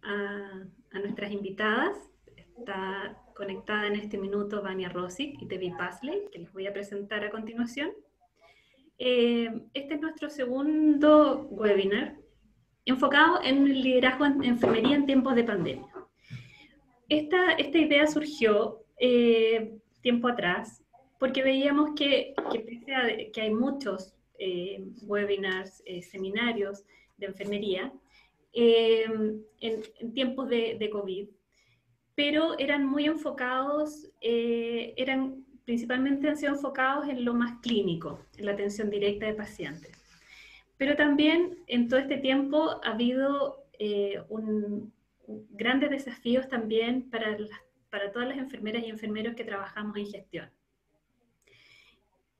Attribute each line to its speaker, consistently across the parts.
Speaker 1: a nuestras invitadas. Está conectada en este minuto Vania Rosic y Debbie Pasley, que les voy a presentar a continuación. Este es nuestro segundo webinar, enfocado en el liderazgo en enfermería en tiempos de pandemia. Esta idea surgió tiempo atrás, porque veíamos que pese a que hay muchos webinars, seminarios de enfermería, en tiempos de COVID, pero eran muy enfocados, principalmente han sido enfocados en lo más clínico, en la atención directa de pacientes. Pero también en todo este tiempo ha habido grandes desafíos también para todas las enfermeras y enfermeros que trabajamos en gestión.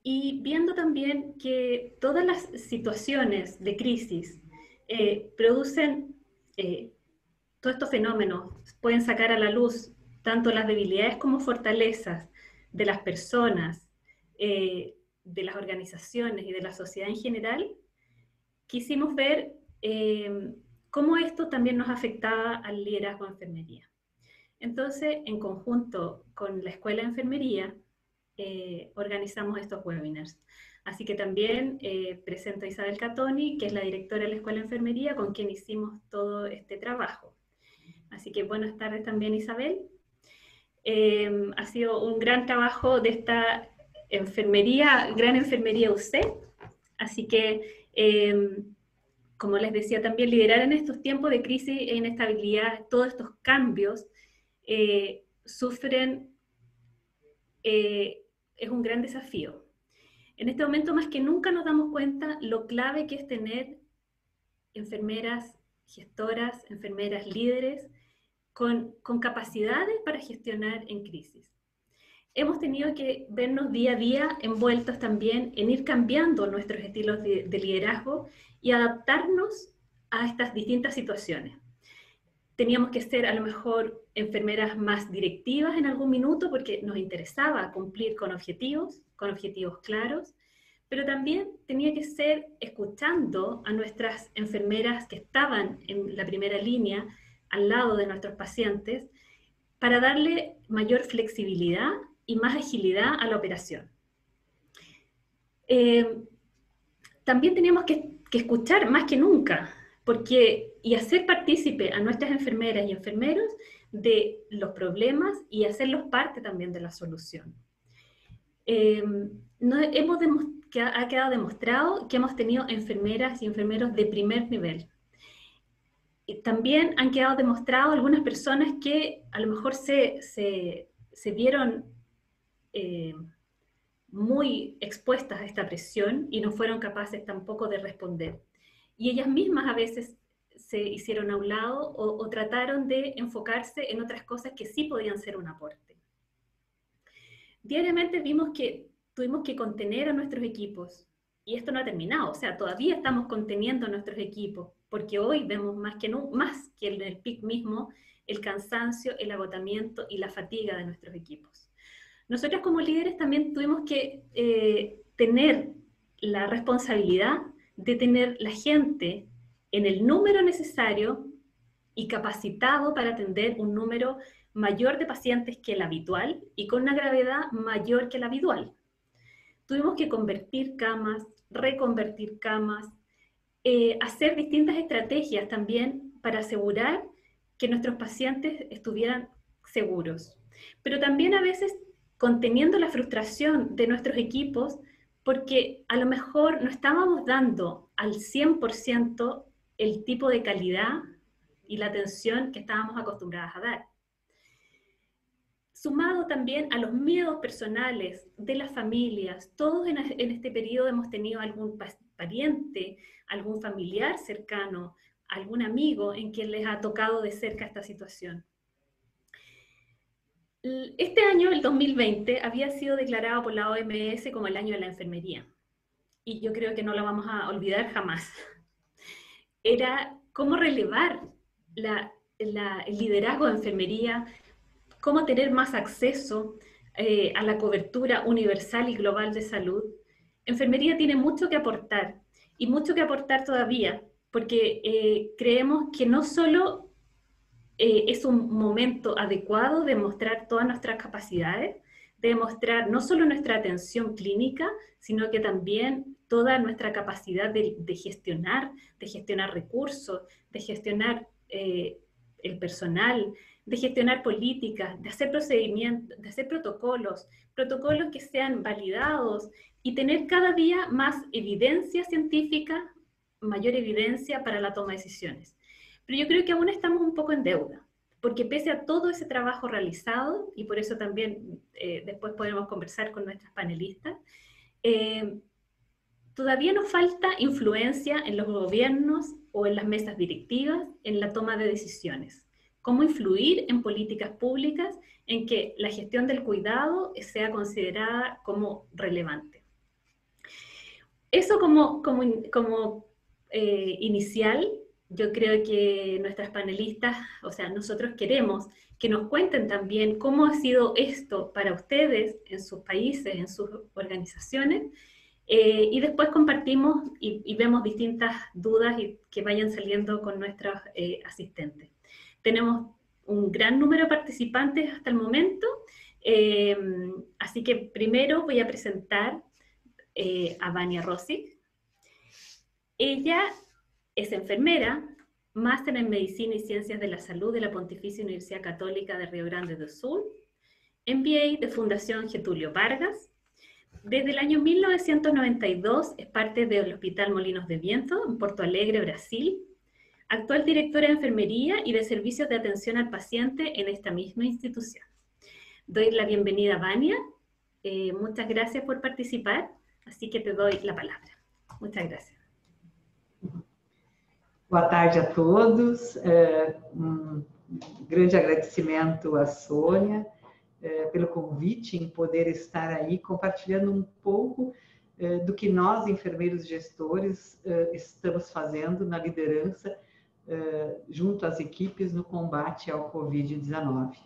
Speaker 1: Y viendo también que todas las situaciones de crisis producen todos estos fenómenos, pueden sacar a la luz tanto las debilidades como fortalezas de las personas, de las organizaciones y de la sociedad en general, quisimos ver cómo esto también nos afectaba al liderazgo de enfermería. Entonces, en conjunto con la Escuela de Enfermería, organizamos estos webinars. Así que también presento a Isabel Catoni, que es la directora de la Escuela de Enfermería, con quien hicimos todo este trabajo. Así que buenas tardes también, Isabel. Ha sido un gran trabajo de esta enfermería, gran enfermería UC. Así que, como les decía también, liderar en estos tiempos de crisis e inestabilidad, todos estos cambios es un gran desafío. En este momento más que nunca nos damos cuenta lo clave que es tener enfermeras gestoras, enfermeras líderes, con capacidades para gestionar en crisis. Hemos tenido que vernos día a día envueltos también en ir cambiando nuestros estilos de liderazgo y adaptarnos a estas distintas situaciones. Teníamos que ser a lo mejor enfermeras más directivas en algún minuto porque nos interesaba cumplir con objetivos claros, pero también tenía que ser escuchando a nuestras enfermeras que estaban en la primera línea al lado de nuestros pacientes para darle mayor flexibilidad y más agilidad a la operación. También teníamos que escuchar más que nunca y hacer partícipe a nuestras enfermeras y enfermeros de los problemas y hacerlos parte también de la solución. Ha quedado demostrado que hemos tenido enfermeras y enfermeros de primer nivel. Y también han quedado demostrados algunas personas que a lo mejor se vieron muy expuestas a esta presión y no fueron capaces tampoco de responder. Y ellas mismas a veces se hicieron a un lado o trataron de enfocarse en otras cosas que sí podían ser un aporte. Diariamente vimos que tuvimos que contener a nuestros equipos, y esto no ha terminado, o sea, todavía estamos conteniendo a nuestros equipos, porque hoy vemos más que en el pic mismo, el cansancio, el agotamiento y la fatiga de nuestros equipos. Nosotros como líderes también tuvimos que tener la responsabilidad de tener la gente en el número necesario y capacitado para atender un número mayor de pacientes que el habitual y con una gravedad mayor que la habitual. Tuvimos que convertir camas, reconvertir camas, hacer distintas estrategias también para asegurar que nuestros pacientes estuvieran seguros. Pero también a veces conteniendo la frustración de nuestros equipos porque a lo mejor no estábamos dando al 100% el tipo de calidad y la atención que estábamos acostumbradas a dar. Sumado también a los miedos personales de las familias, todos en este periodo hemos tenido algún pariente, algún familiar cercano, algún amigo en quien les ha tocado de cerca esta situación. Este año, el 2020, había sido declarado por la OMS como el año de la enfermería. Y yo creo que no lo vamos a olvidar jamás. Era cómo relevar el liderazgo de enfermería, cómo tener más acceso a la cobertura universal y global de salud. Enfermería tiene mucho que aportar, y mucho que aportar todavía, porque creemos que no solo es un momento adecuado de mostrar todas nuestras capacidades, de mostrar no solo nuestra atención clínica, sino que también toda nuestra capacidad de gestionar recursos, de gestionar el personal, de gestionar políticas, de hacer procedimientos, de hacer protocolos que sean validados y tener cada día más evidencia científica, mayor evidencia para la toma de decisiones. Pero yo creo que aún estamos un poco en deuda, porque pese a todo ese trabajo realizado, y por eso también después podremos conversar con nuestras panelistas, todavía nos falta influencia en los gobiernos o en las mesas directivas en la toma de decisiones. Cómo influir en políticas públicas en que la gestión del cuidado sea considerada como relevante. Eso como inicial. Yo creo que nuestras panelistas, o sea, nosotros queremos que nos cuenten también cómo ha sido esto para ustedes en sus países, en sus organizaciones, y después compartimos y vemos distintas dudas que vayan saliendo con nuestros asistentes. Tenemos un gran número de participantes hasta el momento, así que primero voy a presentar a Vania Rosic. Ella es enfermera, máster en Medicina y Ciencias de la Salud de la Pontificia Universidad Católica de Río Grande do Sul, MBA de Fundación Getúlio Vargas. Desde el año 1992 es parte del Hospital Molinos de Viento en Porto Alegre, Brasil. Actual directora de Enfermería y de Servicios de Atención al Paciente en esta misma institución. Doy la bienvenida a Vania. Muchas gracias por participar, así que te doy la palabra. Muchas gracias.
Speaker 2: Boa tarde a todos, grande agradecimento à Sônia pelo convite em poder estar aí compartilhando um pouco do que nós, enfermeiros gestores, estamos fazendo na liderança junto às equipes no combate ao Covid-19.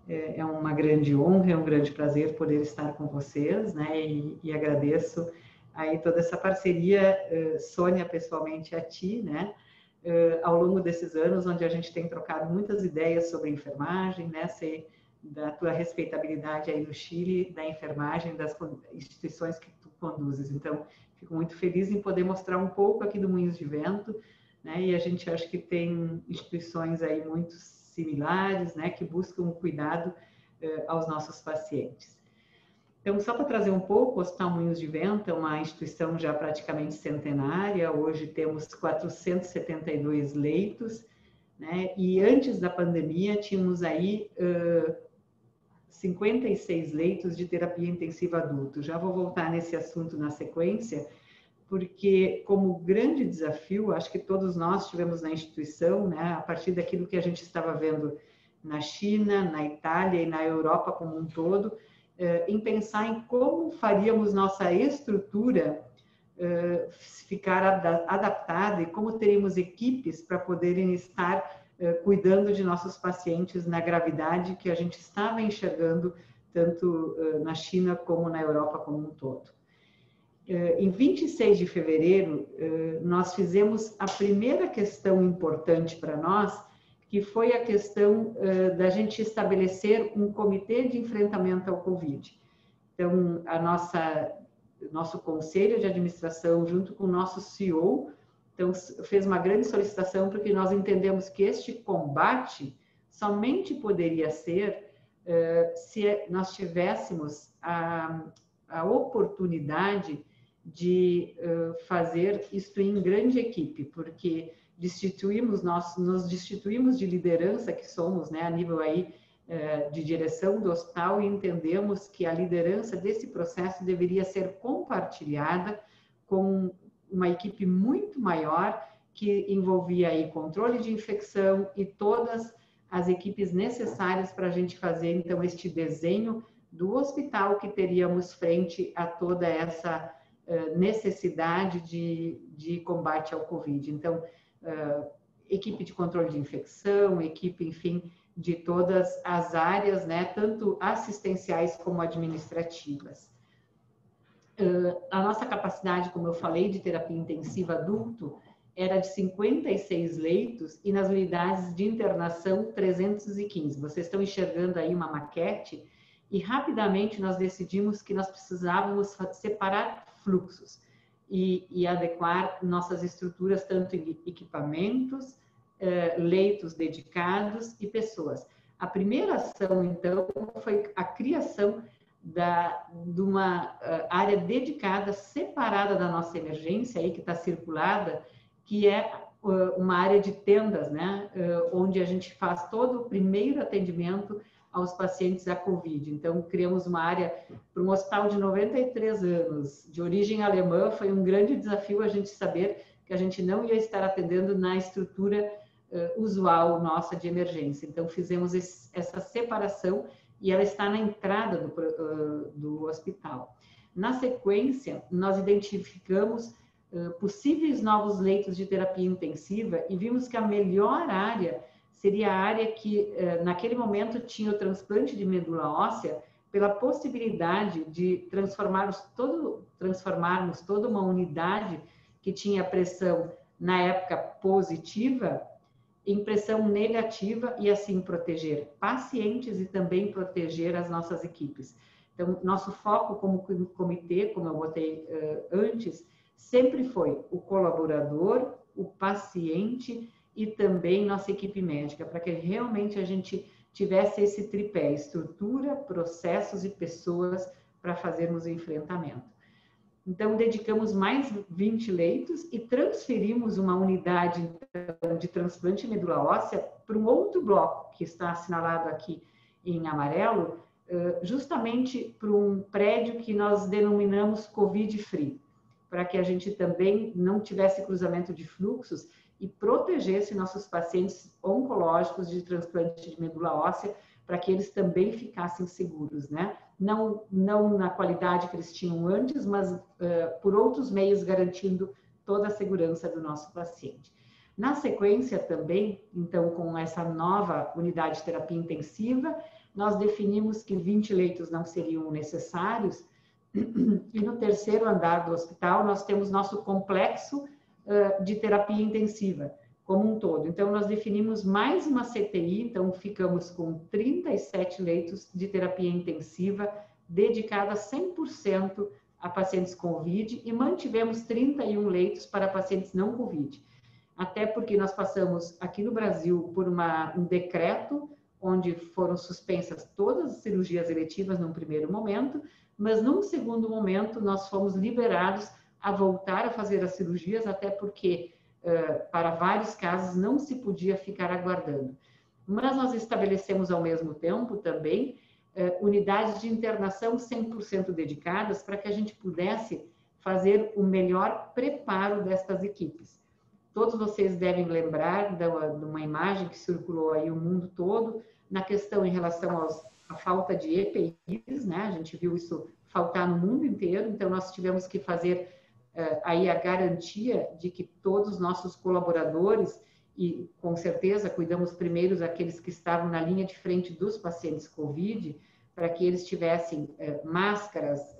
Speaker 2: É uma grande honra, é um grande prazer poder estar com vocês, né, e agradeço aí toda essa parceria, Sônia, pessoalmente a ti, né, ao longo desses anos, onde a gente tem trocado muitas ideias sobre enfermagem, né, sei da tua respeitabilidade aí no Chile, da enfermagem, das instituições que tu conduzes. Então, fico muito feliz em poder mostrar um pouco aqui do Moinhos de Vento, né, e a gente acha que tem instituições aí muito similares, né, que buscam um cuidado aos nossos pacientes. Então, só para trazer um pouco, o Hospital Moinhos de Vento é uma instituição já praticamente centenária, hoje temos 472 leitos, né? E antes da pandemia tínhamos aí 56 leitos de terapia intensiva adulto. Já vou voltar nesse assunto na sequência, porque como grande desafio, acho que todos nós tivemos na instituição, né, a partir daquilo que a gente estava vendo na China, na Itália e na Europa como um todo, em pensar em como faríamos nossa estrutura ficar adaptada e como teríamos equipes para poderem estar cuidando de nossos pacientes na gravidade que a gente estava enxergando tanto na China como na Europa como um todo. Em 26 de fevereiro, nós fizemos a primeira questão importante para nós, que foi a questão da gente estabelecer um comitê de enfrentamento ao Covid. Então, nosso conselho de administração, junto com o nosso CEO, então, fez uma grande solicitação, porque nós entendemos que este combate somente poderia ser se nós tivéssemos a oportunidade de fazer isto em grande equipe, porque nos destituímos de liderança que somos, né, a nível aí de direção do hospital, e entendemos que a liderança desse processo deveria ser compartilhada com uma equipe muito maior, que envolvia aí controle de infecção e todas as equipes necessárias para a gente fazer, então, este desenho do hospital que teríamos frente a toda essa necessidade de combate ao Covid. Então, equipe de controle de infecção, equipe, enfim, de todas as áreas, né, tanto assistenciais como administrativas. A nossa capacidade, como eu falei, de terapia intensiva adulto, era de 56 leitos e nas unidades de internação 315. Vocês estão enxergando aí uma maquete e rapidamente nós decidimos que nós precisávamos separar fluxos e adequar nossas estruturas, tanto em equipamentos, leitos dedicados e pessoas. A primeira ação, então, foi a criação de uma área dedicada, separada da nossa emergência, aí que está circulada, que é uma área de tendas, né? Onde a gente faz todo o primeiro atendimento aos pacientes da Covid. Então, criamos uma área para um hospital de 93 anos, de origem alemã. Foi um grande desafio a gente saber que a gente não ia estar atendendo na estrutura usual nossa de emergência. Então, fizemos essa separação e ela está na entrada do hospital. Na sequência, nós identificamos possíveis novos leitos de terapia intensiva e vimos que a melhor área seria a área que, naquele momento, tinha o transplante de medula óssea, pela possibilidade de transformarmos toda uma unidade que tinha pressão, na época, positiva, em pressão negativa e, assim, proteger pacientes e também proteger as nossas equipes. Então, nosso foco como comitê, como eu botei antes, sempre foi o colaborador, o paciente e também nossa equipe médica, para que realmente a gente tivesse esse tripé, estrutura, processos e pessoas para fazermos o enfrentamento. Então, dedicamos mais 20 leitos e transferimos uma unidade então, de transplante de medula óssea para um outro bloco, que está assinalado aqui em amarelo, justamente para um prédio que nós denominamos Covid-Free, para que a gente também não tivesse cruzamento de fluxos e protegesse nossos pacientes oncológicos de transplante de medula óssea, para que eles também ficassem seguros, né? Não na qualidade que eles tinham antes, mas por outros meios, garantindo toda a segurança do nosso paciente. Na sequência também, então, com essa nova unidade de terapia intensiva, nós definimos que 20 leitos não seriam necessários, e no terceiro andar do hospital nós temos nosso complexo de terapia intensiva, como um todo. Então, nós definimos mais uma CTI, então ficamos com 37 leitos de terapia intensiva, dedicada 100% a pacientes COVID, e mantivemos 31 leitos para pacientes não COVID. Até porque nós passamos aqui no Brasil por um decreto, onde foram suspensas todas as cirurgias eletivas num primeiro momento, mas num segundo momento nós fomos liberados a voltar a fazer as cirurgias, até porque para vários casos não se podia ficar aguardando. Mas nós estabelecemos ao mesmo tempo também unidades de internação 100% dedicadas para que a gente pudesse fazer o melhor preparo destas equipes. Todos vocês devem lembrar de uma imagem que circulou aí o mundo todo, na questão em relação à falta de EPIs, né? A gente viu isso faltar no mundo inteiro, então nós tivemos que fazer aí a garantia de que todos os nossos colaboradores, e com certeza cuidamos primeiro daqueles que estavam na linha de frente dos pacientes COVID, para que eles tivessem máscaras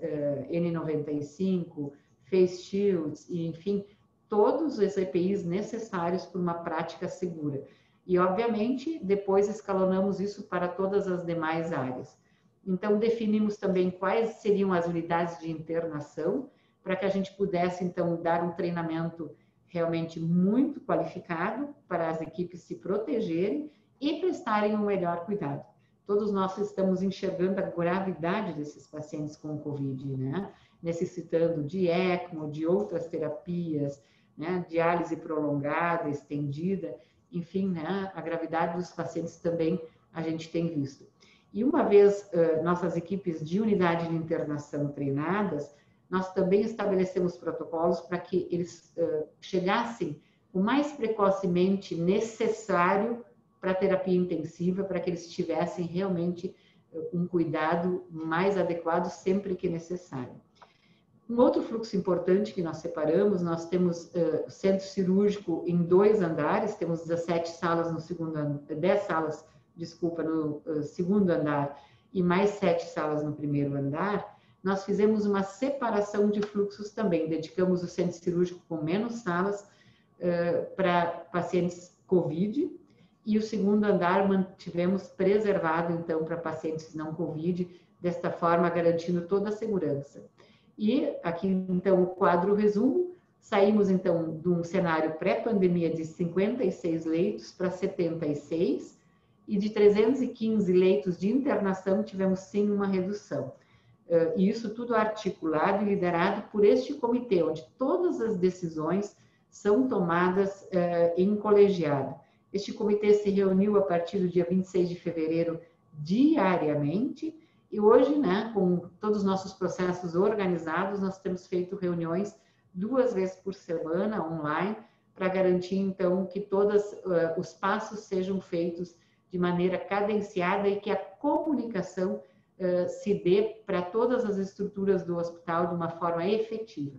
Speaker 2: N95, face shields, e enfim, todos os EPIs necessários para uma prática segura. E, obviamente, depois escalonamos isso para todas as demais áreas. Então, definimos também quais seriam as unidades de internação, para que a gente pudesse, então, dar um treinamento realmente muito qualificado para as equipes se protegerem e prestarem o melhor cuidado. Todos nós estamos enxergando a gravidade desses pacientes com Covid, né? Necessitando de ECMO, de outras terapias, né? Diálise prolongada, estendida, enfim, né? A gravidade dos pacientes também a gente tem visto. E uma vez nossas equipes de unidade de internação treinadas, nós também estabelecemos protocolos para que eles chegassem o mais precocemente necessário para a terapia intensiva, para que eles tivessem realmente um cuidado mais adequado sempre que necessário. Um outro fluxo importante que nós separamos, nós temos centro cirúrgico em 2 andares, temos 17 salas no segundo andar, 10 salas, desculpa, no segundo andar e mais 7 salas no primeiro andar. Nós fizemos uma separação de fluxos também, dedicamos o centro cirúrgico com menos salas para pacientes COVID, e o segundo andar mantivemos preservado, então, para pacientes não COVID, desta forma garantindo toda a segurança. E aqui, então, o quadro resumo. Saímos, então, de um cenário pré-pandemia de 56 leitos para 76, e de 315 leitos de internação tivemos, sim, uma redução. E isso tudo articulado e liderado por este comitê, onde todas as decisões são tomadas em colegiado. Este comitê se reuniu a partir do dia 26 de fevereiro diariamente, e hoje, né, com todos os nossos processos organizados, nós temos feito reuniões 2 vezes por semana, online, para garantir, então, que todos os passos sejam feitos de maneira cadenciada e que a comunicação se dê para todas as estruturas do hospital de uma forma efetiva.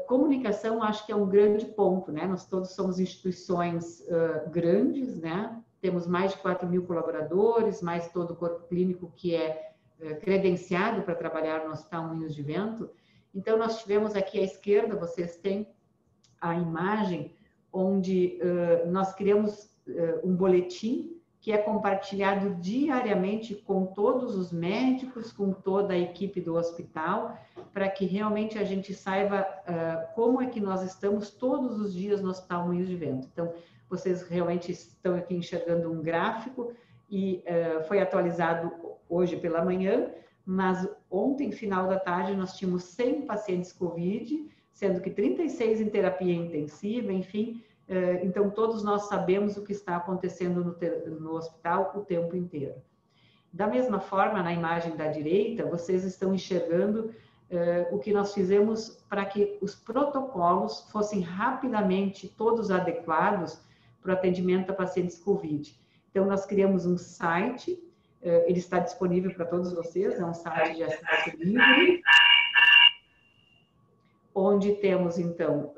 Speaker 2: Comunicação, acho que é um grande ponto, né? Nós todos somos instituições grandes, né? Temos mais de 4.000 colaboradores, mais todo o corpo clínico que é credenciado para trabalhar no Hospital Moinhos de Vento. Então, nós tivemos aqui à esquerda, vocês têm a imagem onde nós criamos um boletim que é compartilhado diariamente com todos os médicos, com toda a equipe do hospital, para que realmente a gente saiba como é que nós estamos todos os dias no Hospital Moinhos de Vento. Então, vocês realmente estão aqui enxergando um gráfico e foi atualizado hoje pela manhã, mas ontem, final da tarde, nós tínhamos 100 pacientes COVID, sendo que 36 em terapia intensiva, enfim. Então, todos nós sabemos o que está acontecendo no hospital o tempo inteiro. Da mesma forma, na imagem da direita, vocês estão enxergando o que nós fizemos para que os protocolos fossem rapidamente todos adequados para o atendimento a pacientes COVID. Então, nós criamos um site, ele está disponível para todos vocês, é um site de acesso livre, onde temos, então,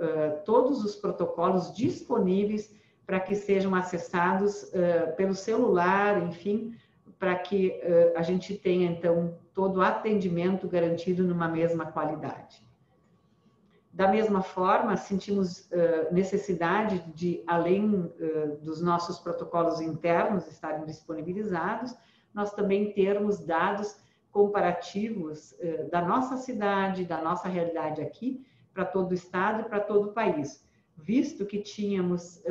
Speaker 2: todos os protocolos disponíveis para que sejam acessados pelo celular, enfim, para que a gente tenha, então, todo o atendimento garantido numa mesma qualidade. Da mesma forma, sentimos necessidade de, além dos nossos protocolos internos estarem disponibilizados, nós também termos dados comparativos da nossa cidade, da nossa realidade aqui, para todo o estado e para todo o país, visto que tínhamos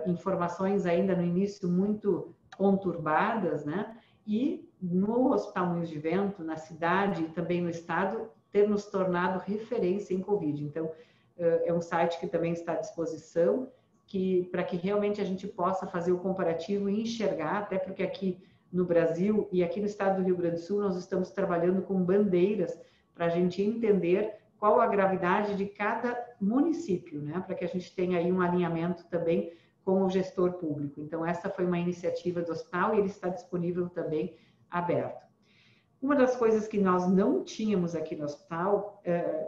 Speaker 2: informações ainda no início muito conturbadas, né? E no Hospital Moinhos de Vento, na cidade e também no estado, ter nos tornado referência em Covid. Então, é um site que também está à disposição, para que realmente a gente possa fazer o comparativo e enxergar, até porque aqui no Brasil e aqui no estado do Rio Grande do Sul, nós estamos trabalhando com bandeiras para a gente entender qual a gravidade de cada município, né? Para que a gente tenha aí um alinhamento também com o gestor público. Então, essa foi uma iniciativa do hospital e ele está disponível também aberto. Uma das coisas que nós não tínhamos aqui no hospital,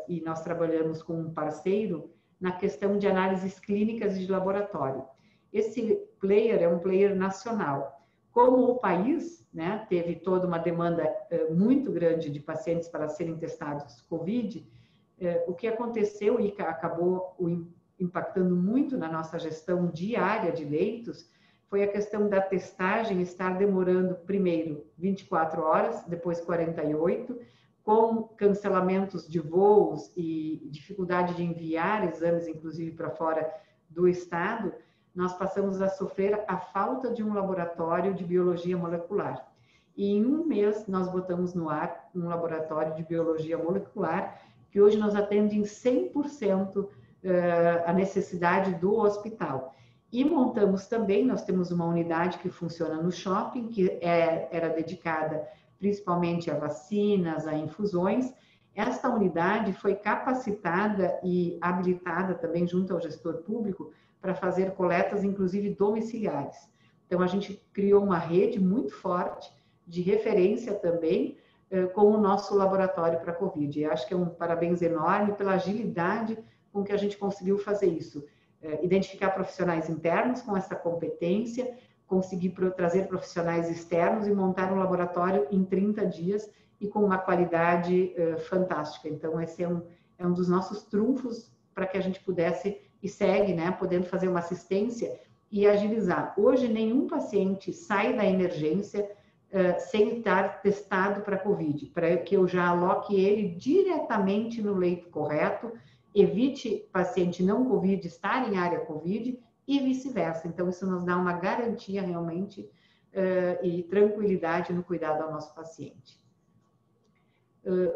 Speaker 2: e nós trabalhamos com um parceiro, na questão de análises clínicas de laboratório. Esse player é um player nacional. Como o país, né, teve toda uma demanda muito grande de pacientes para serem testados COVID, o que aconteceu e acabou impactando muito na nossa gestão diária de leitos, foi a questão da testagem estar demorando primeiro 24 horas, depois 48, com cancelamentos de voos e dificuldade de enviar exames, inclusive para fora do estado, nós passamos a sofrer a falta de um laboratório de biologia molecular. E em um mês nós botamos no ar um laboratório de biologia molecular, que hoje nos atende em 100% a necessidade do hospital. E montamos também, nós temos uma unidade que funciona no shopping, que era dedicada principalmente a vacinas, a infusões. Esta unidade foi capacitada e habilitada também junto ao gestor público para fazer coletas, inclusive domiciliares. Então, a gente criou uma rede muito forte de referência também com o nosso laboratório para Covid. E acho que é um parabéns enorme pela agilidade com que a gente conseguiu fazer isso. Identificar profissionais internos com essa competência, conseguir trazer profissionais externos e montar um laboratório em 30 dias e com uma qualidade fantástica. Então, esse é um dos nossos trunfos para que a gente pudesse e segue, né, podendo fazer uma assistência e agilizar. Hoje, nenhum paciente sai da emergência sem estar testado para COVID, para que eu já aloque ele diretamente no leito correto, evite paciente não COVID estar em área COVID e vice-versa. Então, isso nos dá uma garantia realmente e tranquilidade no cuidado ao nosso paciente.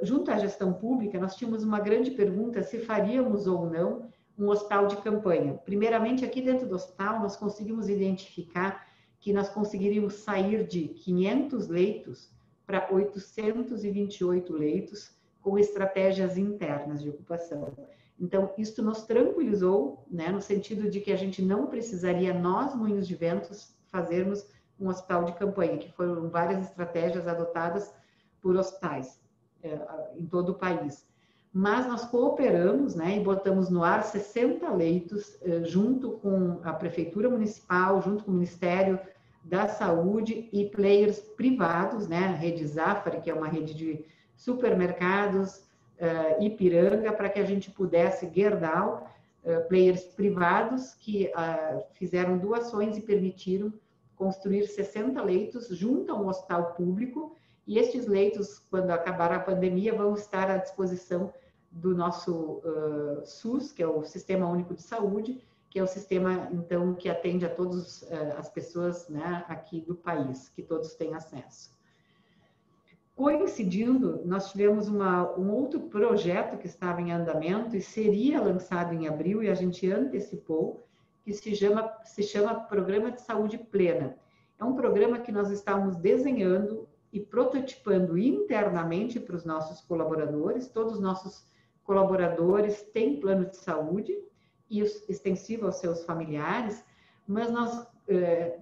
Speaker 2: Junto à gestão pública, nós tínhamos uma grande pergunta se faríamos ou não um hospital de campanha. Primeiramente, aqui dentro do hospital, nós conseguimos identificar que nós conseguiríamos sair de 500 leitos para 828 leitos com estratégias internas de ocupação. Então, isso nos tranquilizou, né, no sentido de que a gente não precisaria, nós, Moinhos de Ventos, fazermos um hospital de campanha, que foram várias estratégias adotadas por hospitais em todo o país. Mas nós cooperamos, né, e botamos no ar 60 leitos, junto com a Prefeitura Municipal, junto com o Ministério da Saúde e players privados, né, a Rede Zafari, que é uma rede de supermercados, Ipiranga, para que a gente pudesse, Gerdau, players privados que fizeram doações e permitiram construir 60 leitos junto a um hospital público, e estes leitos, quando acabar a pandemia, vão estar à disposição do nosso SUS, que é o Sistema Único de Saúde, que é o sistema, então, que atende a todas as pessoas, né, aqui do país, que todos têm acesso. Coincidindo, nós tivemos um outro projeto que estava em andamento e seria lançado em abril, e a gente antecipou, que se chama Programa de Saúde Plena. É um programa que nós estamos desenhando e prototipando internamente para os nossos colaboradores. Todos os nossos colaboradores têm plano de saúde e extensivo aos seus familiares, mas nós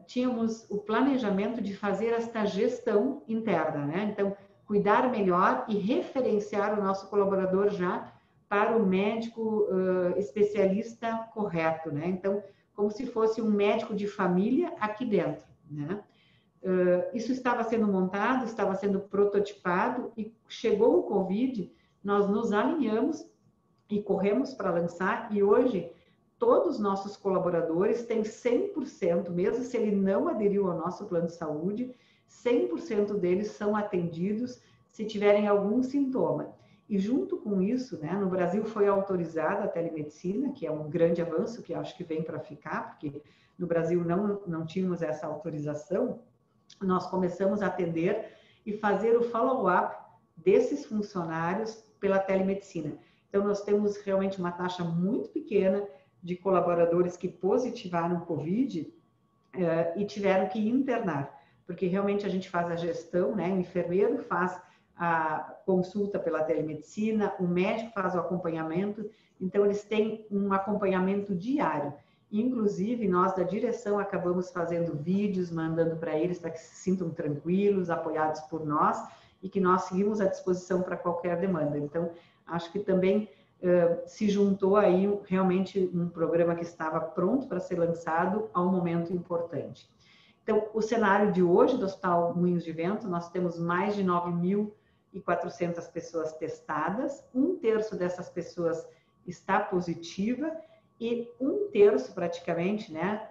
Speaker 2: tínhamos o planejamento de fazer esta gestão interna, né? Então, cuidar melhor e referenciar o nosso colaborador já para o médico especialista correto, né? Então, como se fosse um médico de família aqui dentro, né? Isso estava sendo montado, estava sendo prototipado e chegou o Covid, nós nos alinhamos e corremos para lançar, e hoje todos os nossos colaboradores têm 100%, mesmo se ele não aderiu ao nosso plano de saúde, 100% deles são atendidos se tiverem algum sintoma. E junto com isso, né, no Brasil foi autorizada a telemedicina, que é um grande avanço, que acho que vem para ficar, porque no Brasil não tínhamos essa autorização. Nós começamos a atender e fazer o follow-up desses funcionários pela telemedicina. Então, nós temos realmente uma taxa muito pequena de colaboradores que positivaram COVID e tiveram que internar, porque realmente a gente faz a gestão, né? O enfermeiro faz a consulta pela telemedicina, o médico faz o acompanhamento, então eles têm um acompanhamento diário. Inclusive, nós da direção acabamos fazendo vídeos, mandando para eles para que se sintam tranquilos, apoiados por nós e que nós seguimos à disposição para qualquer demanda. Então, acho que também se juntou aí realmente um programa que estava pronto para ser lançado a um momento importante. Então, o cenário de hoje do Hospital Moinhos de Vento, nós temos mais de 9.400 pessoas testadas, 1/3 dessas pessoas está positiva, e 1/3 praticamente, né,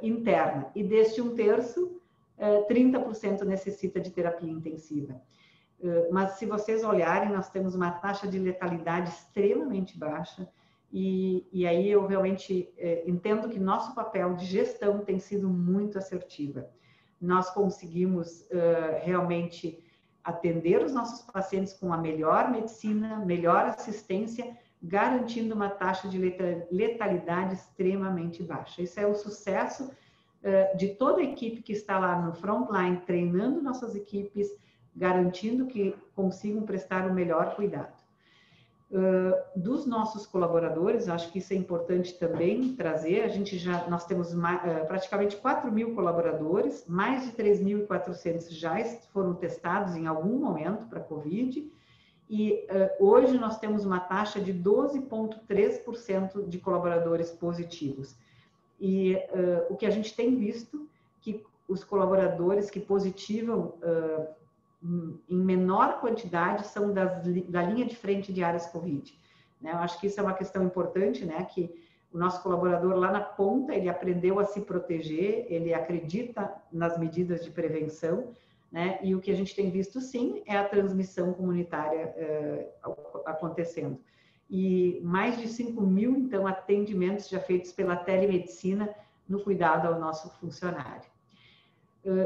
Speaker 2: interna. E deste 1/3, 30% necessita de terapia intensiva. Mas se vocês olharem, nós temos uma taxa de letalidade extremamente baixa, e aí eu realmente entendo que nosso papel de gestão tem sido muito assertiva. Nós conseguimos realmente atender os nossos pacientes com a melhor medicina, melhor assistência, garantindo uma taxa de letalidade extremamente baixa. Isso é o sucesso de toda a equipe que está lá no frontline, treinando nossas equipes, garantindo que consigam prestar o melhor cuidado. Dos nossos colaboradores, acho que isso é importante também trazer, nós temos praticamente 4.000 colaboradores, mais de 3.400 já foram testados em algum momento para COVID, e hoje nós temos uma taxa de 12,3% de colaboradores positivos. E o que a gente tem visto, que os colaboradores que positivam em menor quantidade são da linha de frente de áreas COVID. Né? Eu acho que isso é uma questão importante, né? Que O nosso colaborador lá na ponta, ele aprendeu a se proteger, ele acredita nas medidas de prevenção, né? E o que a gente tem visto, sim, é a transmissão comunitária acontecendo. E mais de 5.000, então, atendimentos já feitos pela telemedicina no cuidado ao nosso funcionário.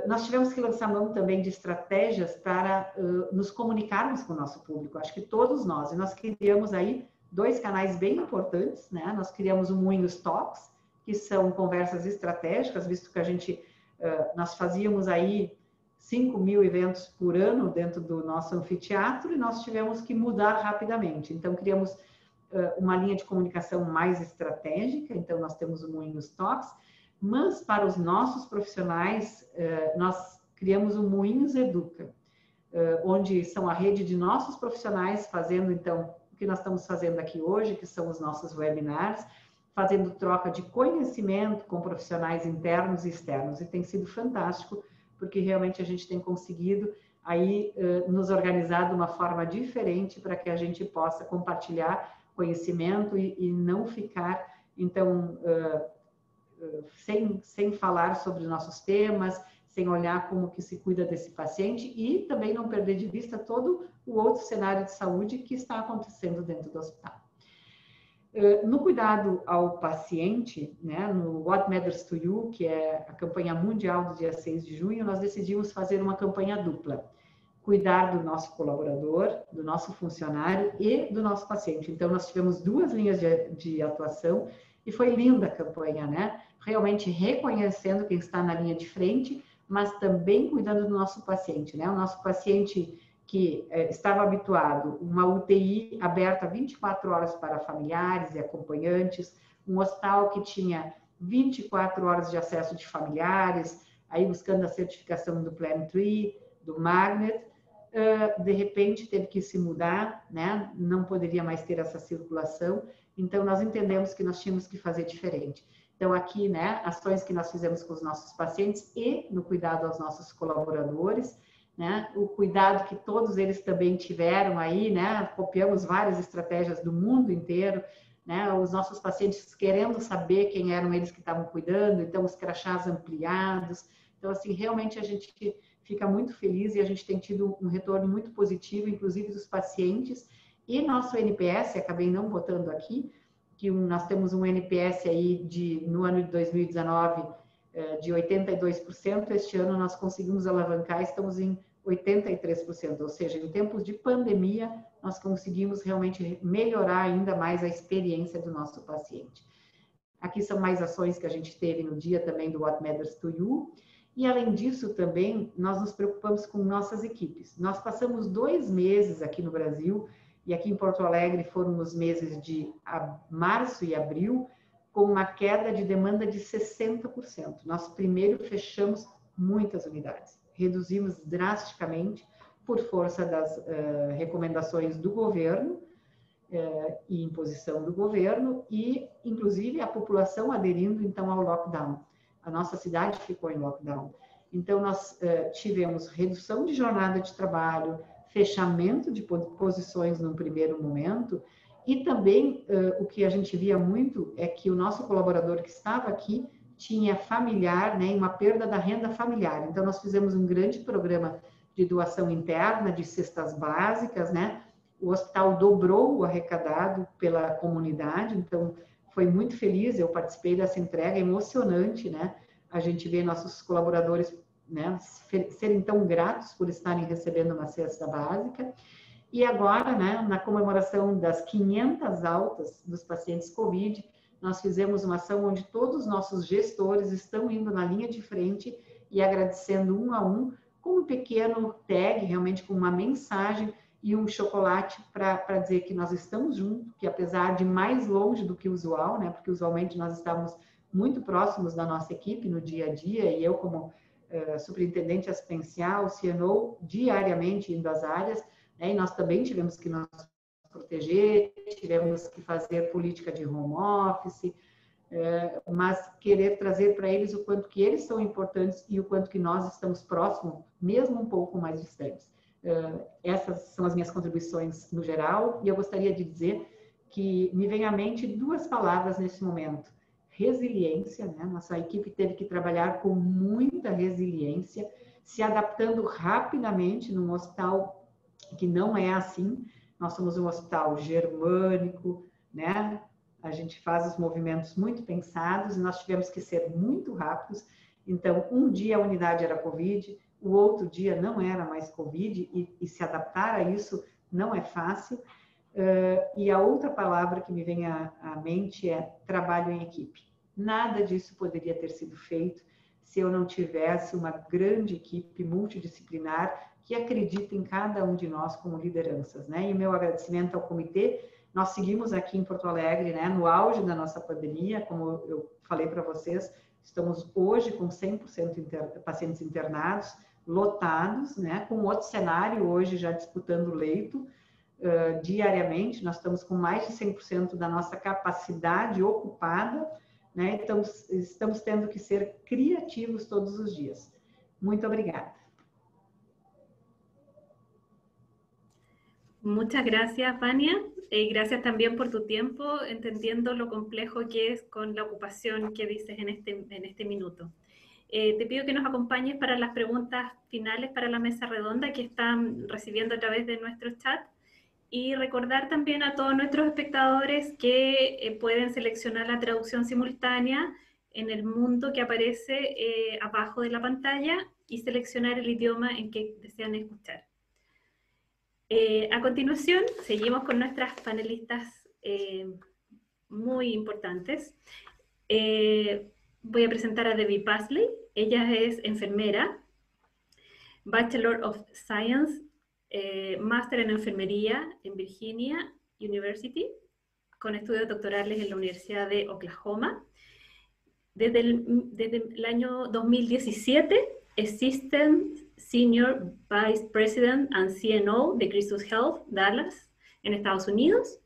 Speaker 2: Nós tivemos que lançar mão também de estratégias para nos comunicarmos com o nosso público. Acho que todos nós, e nós criamos aí 2 canais bem importantes, né? Nós criamos o Moinhos Talks, que são conversas estratégicas, visto que nós fazíamos aí 5.000 eventos por ano dentro do nosso anfiteatro e nós tivemos que mudar rapidamente. Então, criamos uma linha de comunicação mais estratégica, então nós temos o Moinhos Talks, mas para os nossos profissionais, nós criamos o Moinhos Educa, onde são a rede de nossos profissionais fazendo, então, o que nós estamos fazendo aqui hoje, que são os nossos webinars, fazendo troca de conhecimento com profissionais internos e externos. E tem sido fantástico, porque realmente a gente tem conseguido aí nos organizar de uma forma diferente para que a gente possa compartilhar conhecimento e não ficar, então, sem falar sobre nossos temas, sem olhar como que se cuida desse paciente e também não perder de vista todo o outro cenário de saúde que está acontecendo dentro do hospital. No cuidado ao paciente, né, no What Matters to You, que é a campanha mundial do dia 6 de junho, nós decidimos fazer uma campanha dupla. Cuidar do nosso colaborador, do nosso funcionário e do nosso paciente. Então, nós tivemos 2 linhas de atuação e foi linda a campanha, né? Realmente reconhecendo quem está na linha de frente, mas também cuidando do nosso paciente, né? O nosso paciente que estava habituado, uma UTI aberta 24 horas para familiares e acompanhantes, um hospital que tinha 24 horas de acesso de familiares, aí buscando a certificação do Plan 3, do Magnet, de repente teve que se mudar, né? Não poderia mais ter essa circulação, então nós entendemos que nós tínhamos que fazer diferente. Então aqui, né, ações que nós fizemos com os nossos pacientes e no cuidado aos nossos colaboradores, né? O cuidado que todos eles também tiveram aí, né? Copiamos várias estratégias do mundo inteiro, né? Os nossos pacientes querendo saber quem eram eles que estavam cuidando, então os crachás ampliados. Então, assim, realmente a gente fica muito feliz e a gente tem tido um retorno muito positivo, inclusive dos pacientes. E nosso NPS, acabei não botando aqui, que nós temos um NPS aí no ano de 2019 de 82%, este ano nós conseguimos alavancar, estamos em 83%, ou seja, em tempos de pandemia, nós conseguimos realmente melhorar ainda mais a experiência do nosso paciente. Aqui são mais ações que a gente teve no dia também do What Matters to You, e além disso também, nós nos preocupamos com nossas equipes. Nós passamos 2 meses aqui no Brasil, e aqui em Porto Alegre foram os meses de março e abril, com uma queda de demanda de 60%. Nós primeiro fechamos muitas unidades, reduzimos drasticamente por força das recomendações do governo e imposição do governo e, inclusive, a população aderindo, então, ao lockdown. A nossa cidade ficou em lockdown. Então, nós tivemos redução de jornada de trabalho, fechamento de posições num primeiro momento, e também o que a gente via muito é que o nosso colaborador que estava aqui tinha familiar, né, uma perda da renda familiar. Então, nós fizemos um grande programa de doação interna, de cestas básicas, né? O hospital dobrou o arrecadado pela comunidade, então foi muito feliz, eu participei dessa entrega, emocionante, né? A gente vê nossos colaboradores, né, serem tão gratos por estarem recebendo uma cesta básica. E agora, né, na comemoração das 500 altas dos pacientes COVID, nós fizemos uma ação onde todos os nossos gestores estão indo na linha de frente e agradecendo um a um, com um pequeno tag, realmente com uma mensagem e um chocolate para dizer que nós estamos juntos, que apesar de mais longe do que o usual, né, porque usualmente nós estávamos muito próximos da nossa equipe no dia a dia, e eu como superintendente assistencial, CNO, diariamente indo às áreas, né, e nós também tivemos que nos proteger, tivemos que fazer política de home office, mas querer trazer para eles o quanto que eles são importantes e o quanto que nós estamos próximos, mesmo um pouco mais distantes. Essas são as minhas contribuições no geral, e eu gostaria de dizer que me vem à mente duas palavras nesse momento. Resiliência, né? Nossa equipe teve que trabalhar com muita resiliência, se adaptando rapidamente num hospital que não é assim. Nós somos um hospital germânico, né? A gente faz os movimentos muito pensados e nós tivemos que ser muito rápidos. Então, um dia a unidade era Covid, o outro dia não era mais Covid, e se adaptar a isso não é fácil. E a outra palavra que me vem à mente é trabalho em equipe. Nada disso poderia ter sido feito se eu não tivesse uma grande equipe multidisciplinar que acredita em cada um de nós como lideranças, né? E meu agradecimento ao comitê. Nós seguimos aqui em Porto Alegre, né, no auge da nossa pandemia, como eu falei para vocês, estamos hoje com 100% pacientes internados, lotados, né, com outro cenário hoje já disputando leito. Diariamente, nós estamos com mais de 100% da nossa capacidade ocupada, né? Então, estamos tendo que ser criativos todos os dias. Muito obrigada.
Speaker 1: Muchas gracias, Vania. Gracias también por tu tiempo, entendiendo lo complejo que es con la ocupación que dices en este minuto. Te pido que nos acompañes para las preguntas finales para la mesa redonda que están recibiendo a través de nuestro chat. Y recordar también a todos nuestros espectadores que pueden seleccionar la traducción simultánea en el mundo que aparece abajo de la pantalla y seleccionar el idioma en que desean escuchar. A continuación, seguimos con nuestras panelistas muy importantes. Voy a presentar a Debbie Pasley. Ella es enfermera, Bachelor of Science, máster en enfermería en Virginia University, con estudios doctorales en la Universidad de Oklahoma. Desde el año 2017 es Assistant Senior Vice President and CNO de Christus Health, Dallas, en Estados Unidos.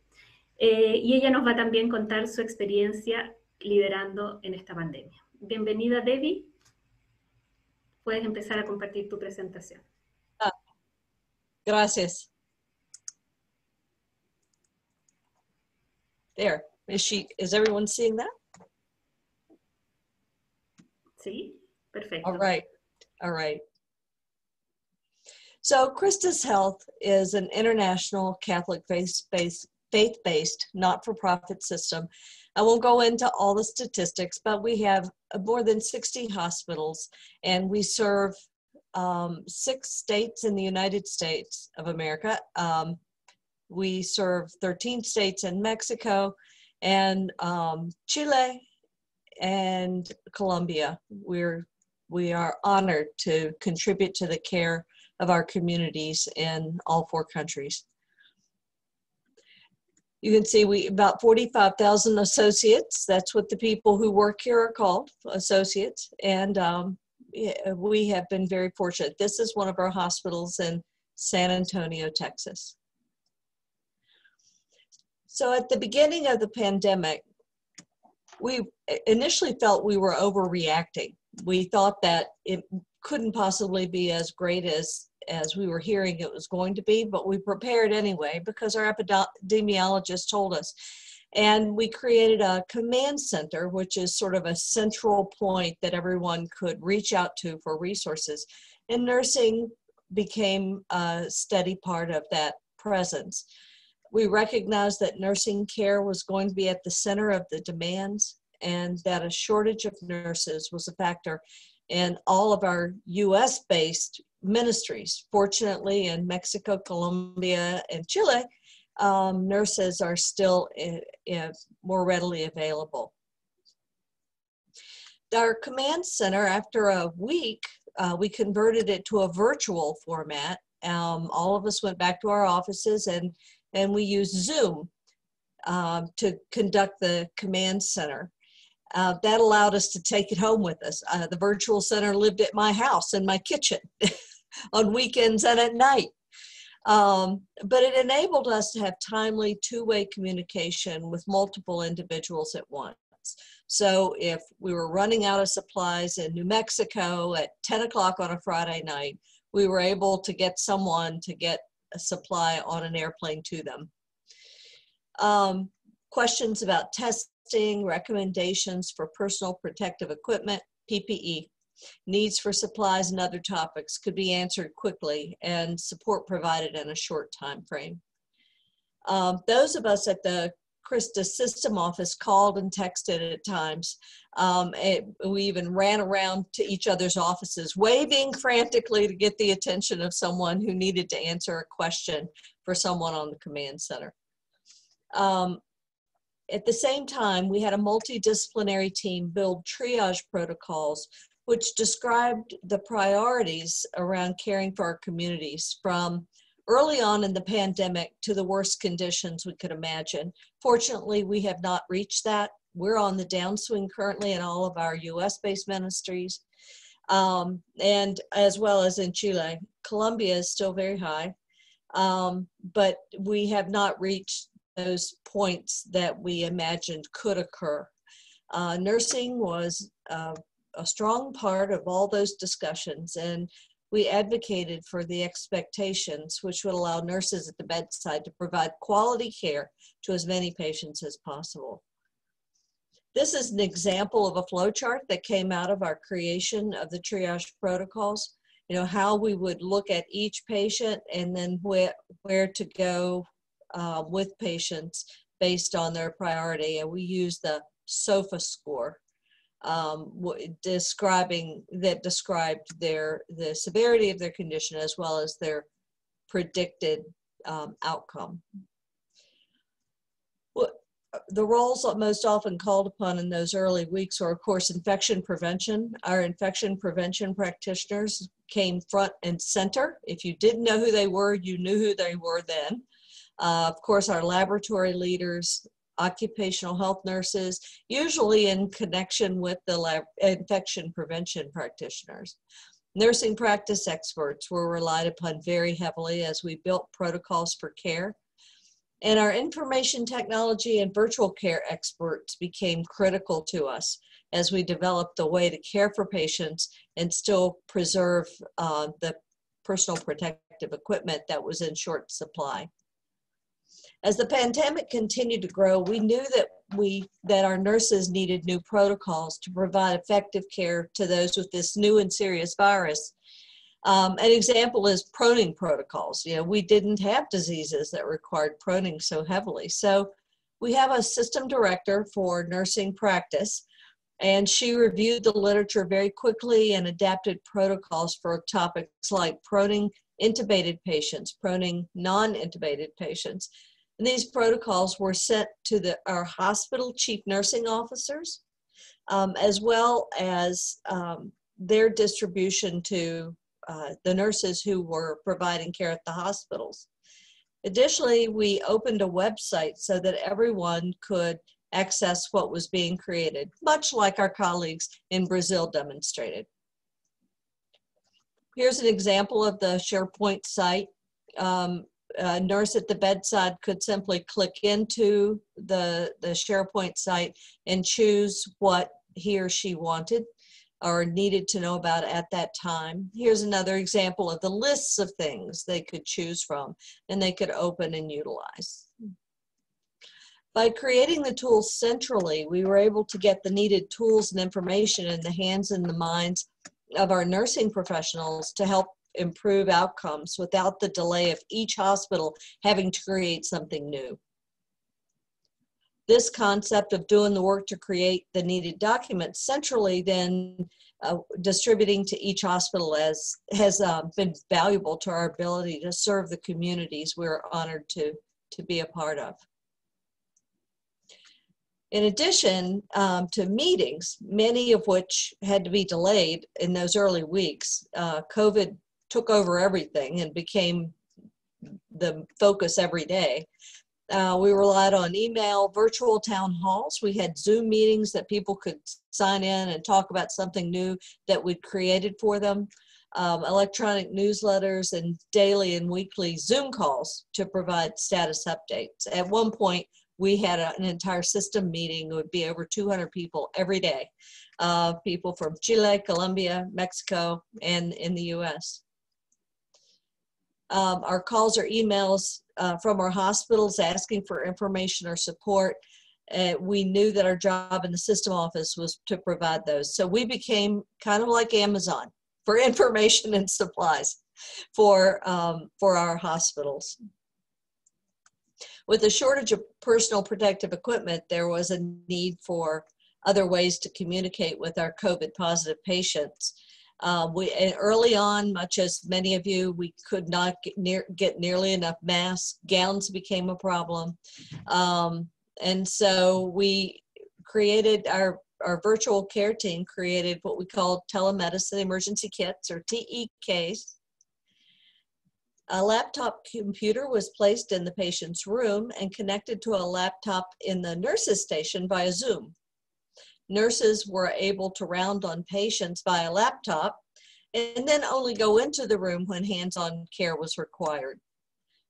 Speaker 1: Y ella nos va también a contar su experiencia liderando en esta pandemia. Bienvenida, Debbie. Puedes empezar a compartir tu presentación.
Speaker 3: Gracias. There. Is everyone seeing that?
Speaker 1: Sí, perfecto.
Speaker 3: All right. All right. So Christus Health is an international Catholic faith-based not-for-profit system. I won't go into all the statistics, but we have more than 60 hospitals, and we serve 6 states in the United States of America. We serve 13 states in Mexico, and Chile and Colombia. We are honored to contribute to the care of our communities in all 4 countries. You can see about 45,000 associates. That's what the people who work here are called, associates. And we have been very fortunate. This is one of our hospitals in San Antonio, Texas. So at the beginning of the pandemic, we initially felt we were overreacting. We thought that it couldn't possibly be as great as we were hearing it was going to be, but we prepared anyway because our epidemiologists told us. And we created a command center, which is sort of a central point that everyone could reach out to for resources. And nursing became a steady part of that presence. We recognized that nursing care was going to be at the center of the demands and that a shortage of nurses was a factor in all of our US-based ministries. Fortunately, in Mexico, Colombia, and Chile, nurses are still more readily available. Our command center, after a week, we converted it to a virtual format. All of us went back to our offices and we used Zoom to conduct the command center. That allowed us to take it home with us. The virtual center lived at my house in my kitchen on weekends and at night. But it enabled us to have timely two-way communication with multiple individuals at once. So if we were running out of supplies in New Mexico at 10 o'clock on a Friday night, we were able to get someone to get a supply on an airplane to them. questions about testing, recommendations for personal protective equipment, PPE, needs for supplies and other topics could be answered quickly and support provided in a short time frame. Those of us at the Krista system office called and texted at times. We even ran around to each other's offices, waving frantically to get the attention of someone who needed to answer a question for someone on the command center. At the same time, we had a multidisciplinary team build triage protocols which described the priorities around caring for our communities from early on in the pandemic to the worst conditions we could imagine. Fortunately, we have not reached that. We're on the downswing currently in all of our US-based ministries, and as well as in Chile. Colombia is still very high, but we have not reached those points that we imagined could occur. Nursing was a strong part of all those discussions, and we advocated for the expectations which would allow nurses at the bedside to provide quality care to as many patients as possible. This is an example of a flow chart that came out of our creation of the triage protocols. You know, how we would look at each patient and then where to go with patients based on their priority. And we use the SOFA score. Described the severity of their condition as well as their predicted outcome. The roles that most often called upon in those early weeks were, of course, infection prevention. Our infection prevention practitioners came front and center. If you didn't know who they were, you knew who they were then. Of course, our laboratory leaders, occupational health nurses, usually in connection with the infection prevention practitioners. Nursing practice experts were relied upon very heavily as we built protocols for care. And our information technology and virtual care experts became critical to us as we developed the way to care for patients and still preserve the personal protective equipment that was in short supply. As the pandemic continued to grow, we knew that our nurses needed new protocols to provide effective care to those with this new and serious virus. An example is proning protocols. You know, we didn't have diseases that required proning so heavily. So we have a system director for nursing practice, and she reviewed the literature very quickly and adapted protocols for topics like proning intubated patients, proning non-intubated patients. And these protocols were sent to our hospital chief nursing officers, as well as their distribution to the nurses who were providing care at the hospitals. Additionally, we opened a website so that everyone could access what was being created, much like our colleagues in Brazil demonstrated. Here's an example of the SharePoint site. A nurse at the bedside could simply click into the SharePoint site and choose what he or she wanted or needed to know about at that time. Here's another example of the lists of things they could choose from and they could open and utilize. By creating the tools centrally, we were able to get the needed tools and information in the hands and the minds of our nursing professionals to help improve outcomes without the delay of each hospital having to create something new. This concept of doing the work to create the needed documents centrally, then distributing to each hospital has been valuable to our ability to serve the communities we're honored to be a part of. In addition to meetings, many of which had to be delayed in those early weeks, COVID took over everything and became the focus every day. We relied on email, virtual town halls. We had Zoom meetings that people could sign in and talk about something new that we'd created for them, electronic newsletters, and daily and weekly Zoom calls to provide status updates. At one point, we had an entire system meeting. It would be over 200 people every day, people from Chile, Colombia, Mexico, and in the US. Our calls or emails from our hospitals asking for information or support we knew that our job in the system office was to provide those. So we became kind of like Amazon for information and supplies for our hospitals. With a shortage of personal protective equipment, there was a need for other ways to communicate with our COVID positive patients. Early on, much as many of you, we could not get nearly enough masks. Gowns became a problem. And so we created our virtual care team created what we called telemedicine emergency kits, or TEKs. A laptop computer was placed in the patient's room and connected to a laptop in the nurse's station via Zoom. Nurses were able to round on patients via laptop and then only go into the room when hands-on care was required.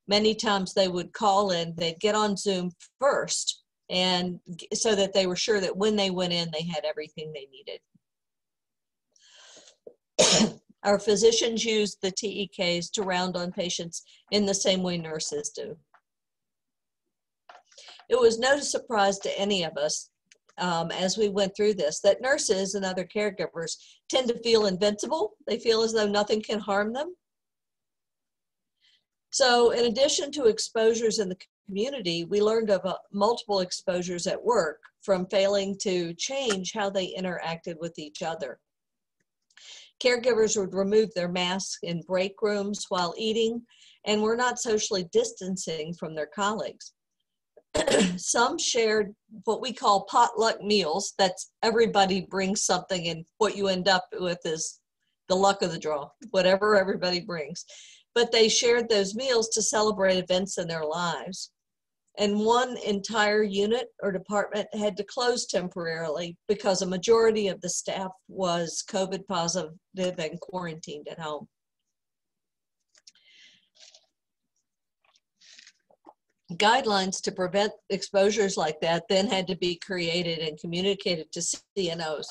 Speaker 3: Many times they would call in, they'd get on Zoom first, and so that they were sure that when they went in, they had everything they needed. Our physicians used the TEKs to round on patients in the same way nurses do. It was no surprise to any of us as we went through this that nurses and other caregivers tend to feel invincible. They feel as though nothing can harm them. So in addition to exposures in the community, we learned of multiple exposures at work from failing to change how they interacted with each other. Caregivers would remove their masks in break rooms while eating and were not socially distancing from their colleagues. Some shared what we call potluck meals. That's everybody brings something, and what you end up with is the luck of the draw, whatever everybody brings. But they shared those meals to celebrate events in their lives. And one entire unit or department had to close temporarily because a majority of the staff was COVID positive and quarantined at home. Guidelines to prevent exposures like that then had to be created and communicated to CNOs.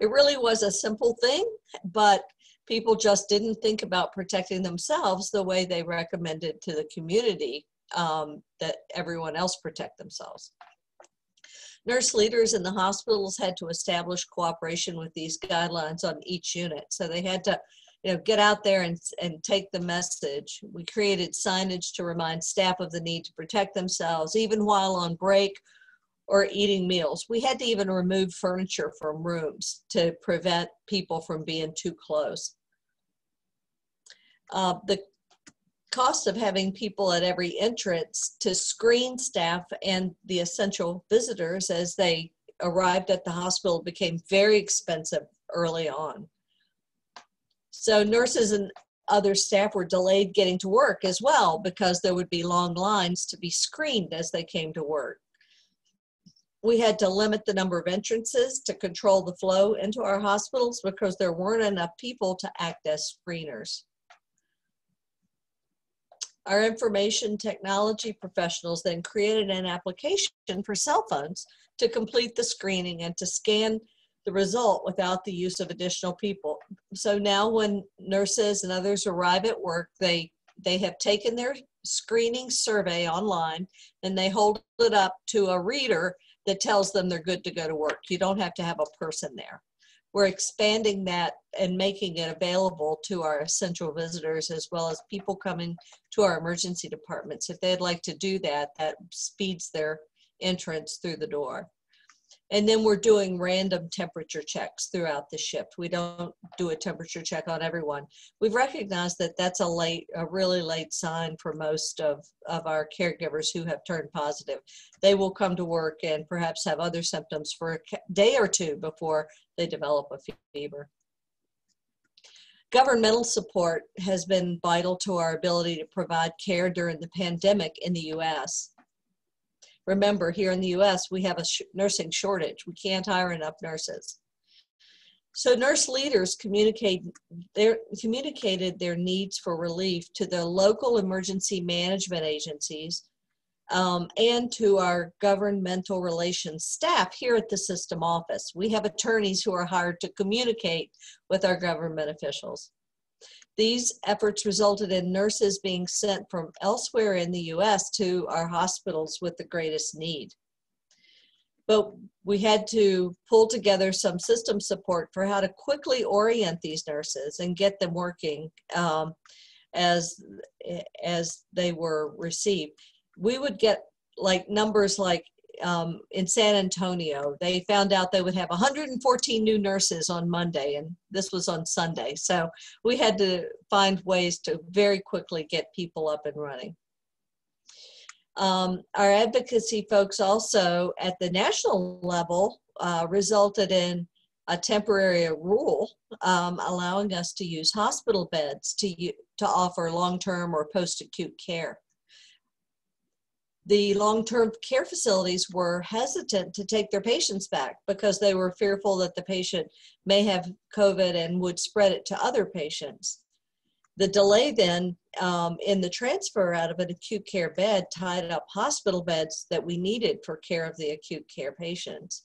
Speaker 3: It really was a simple thing, but people just didn't think about protecting themselves the way they recommended to the community that everyone else protect themselves. Nurse leaders in the hospitals had to establish cooperation with these guidelines on each unit. So they had to, get out there and take the message. We created signage to remind staff of the need to protect themselves, even while on break or eating meals. We had to even remove furniture from rooms to prevent people from being too close. The cost of having people at every entrance to screen staff and the essential visitors as they arrived at the hospital became very expensive early on. So nurses and other staff were delayed getting to work as well because there would be long lines to be screened as they came to work. We had to limit the number of entrances to control the flow into our hospitals because there weren't enough people to act as screeners. Our information technology professionals then created an application for cell phones to complete the screening and to scan the result without the use of additional people. So now when nurses and others arrive at work, they have taken their screening survey online and they hold it up to a reader that tells them they're good to go to work. You don't have to have a person there. We're expanding that and making it available to our essential visitors as well as people coming to our emergency departments. If they'd like to do that, that speeds their entrance through the door. And then we're doing random temperature checks throughout the shift. We don't do a temperature check on everyone. We've recognized that that's a really late sign for most of our caregivers who have turned positive. They will come to work and perhaps have other symptoms for a day or two before they develop a fever. Governmental support has been vital to our ability to provide care during the pandemic in the U.S. Remember, here in the U.S., we have a nursing shortage. We can't hire enough nurses. So nurse leaders communicated their needs for relief to the local emergency management agencies and to our governmental relations staff here at the system office. We have attorneys who are hired to communicate with our government officials. These efforts resulted in nurses being sent from elsewhere in the U.S. to our hospitals with the greatest need. but we had to pull together some system support for how to quickly orient these nurses and get them working as they were received. We would get like numbers like in San Antonio, they found out they would have 114 new nurses on Monday, and this was on Sunday. So we had to find ways to very quickly get people up and running. Our advocacy folks also at the national level resulted in a temporary rule allowing us to use hospital beds to offer long-term or post-acute care. The long-term care facilities were hesitant to take their patients back because they were fearful that the patient may have COVID and would spread it to other patients. The delay then in the transfer out of an acute care bed tied up hospital beds that we needed for care of the acute care patients.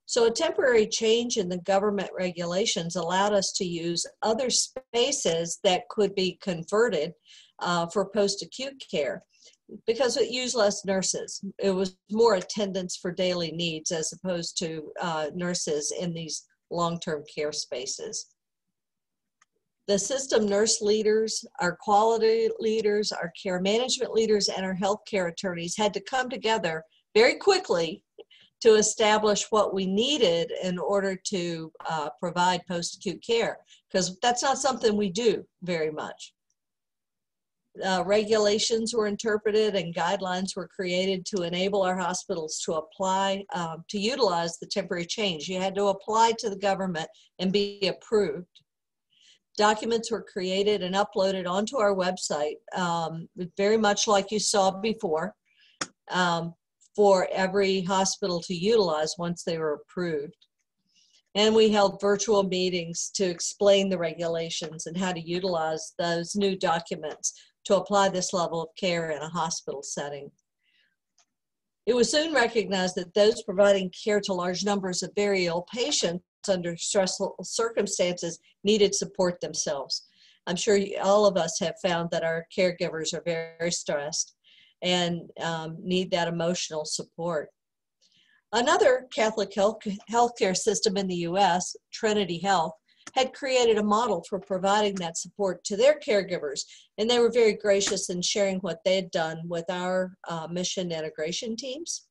Speaker 3: So a temporary change in the government regulations allowed us to use other spaces that could be converted for post-acute care, because it used less nurses. It was more attendants for daily needs as opposed to nurses in these long-term care spaces. The system nurse leaders, our quality leaders, our care management leaders, and our healthcare attorneys had to come together very quickly to establish what we needed in order to provide post-acute care, because that's not something we do very much. Regulations were interpreted and guidelines were created to enable our hospitals to apply, to utilize the temporary change. You had to apply to the government and be approved. Documents were created and uploaded onto our website, very much like you saw before, for every hospital to utilize once they were approved. And we held virtual meetings to explain the regulations and how to utilize those new documents to apply this level of care in a hospital setting. It was soon recognized that those providing care to large numbers of very ill patients under stressful circumstances needed support themselves. I'm sure all of us have found that our caregivers are very stressed and need that emotional support. Another Catholic healthcare system in the US, Trinity Health, had created a model for providing that support to their caregivers, and they were very gracious in sharing what they had done with our mission integration teams.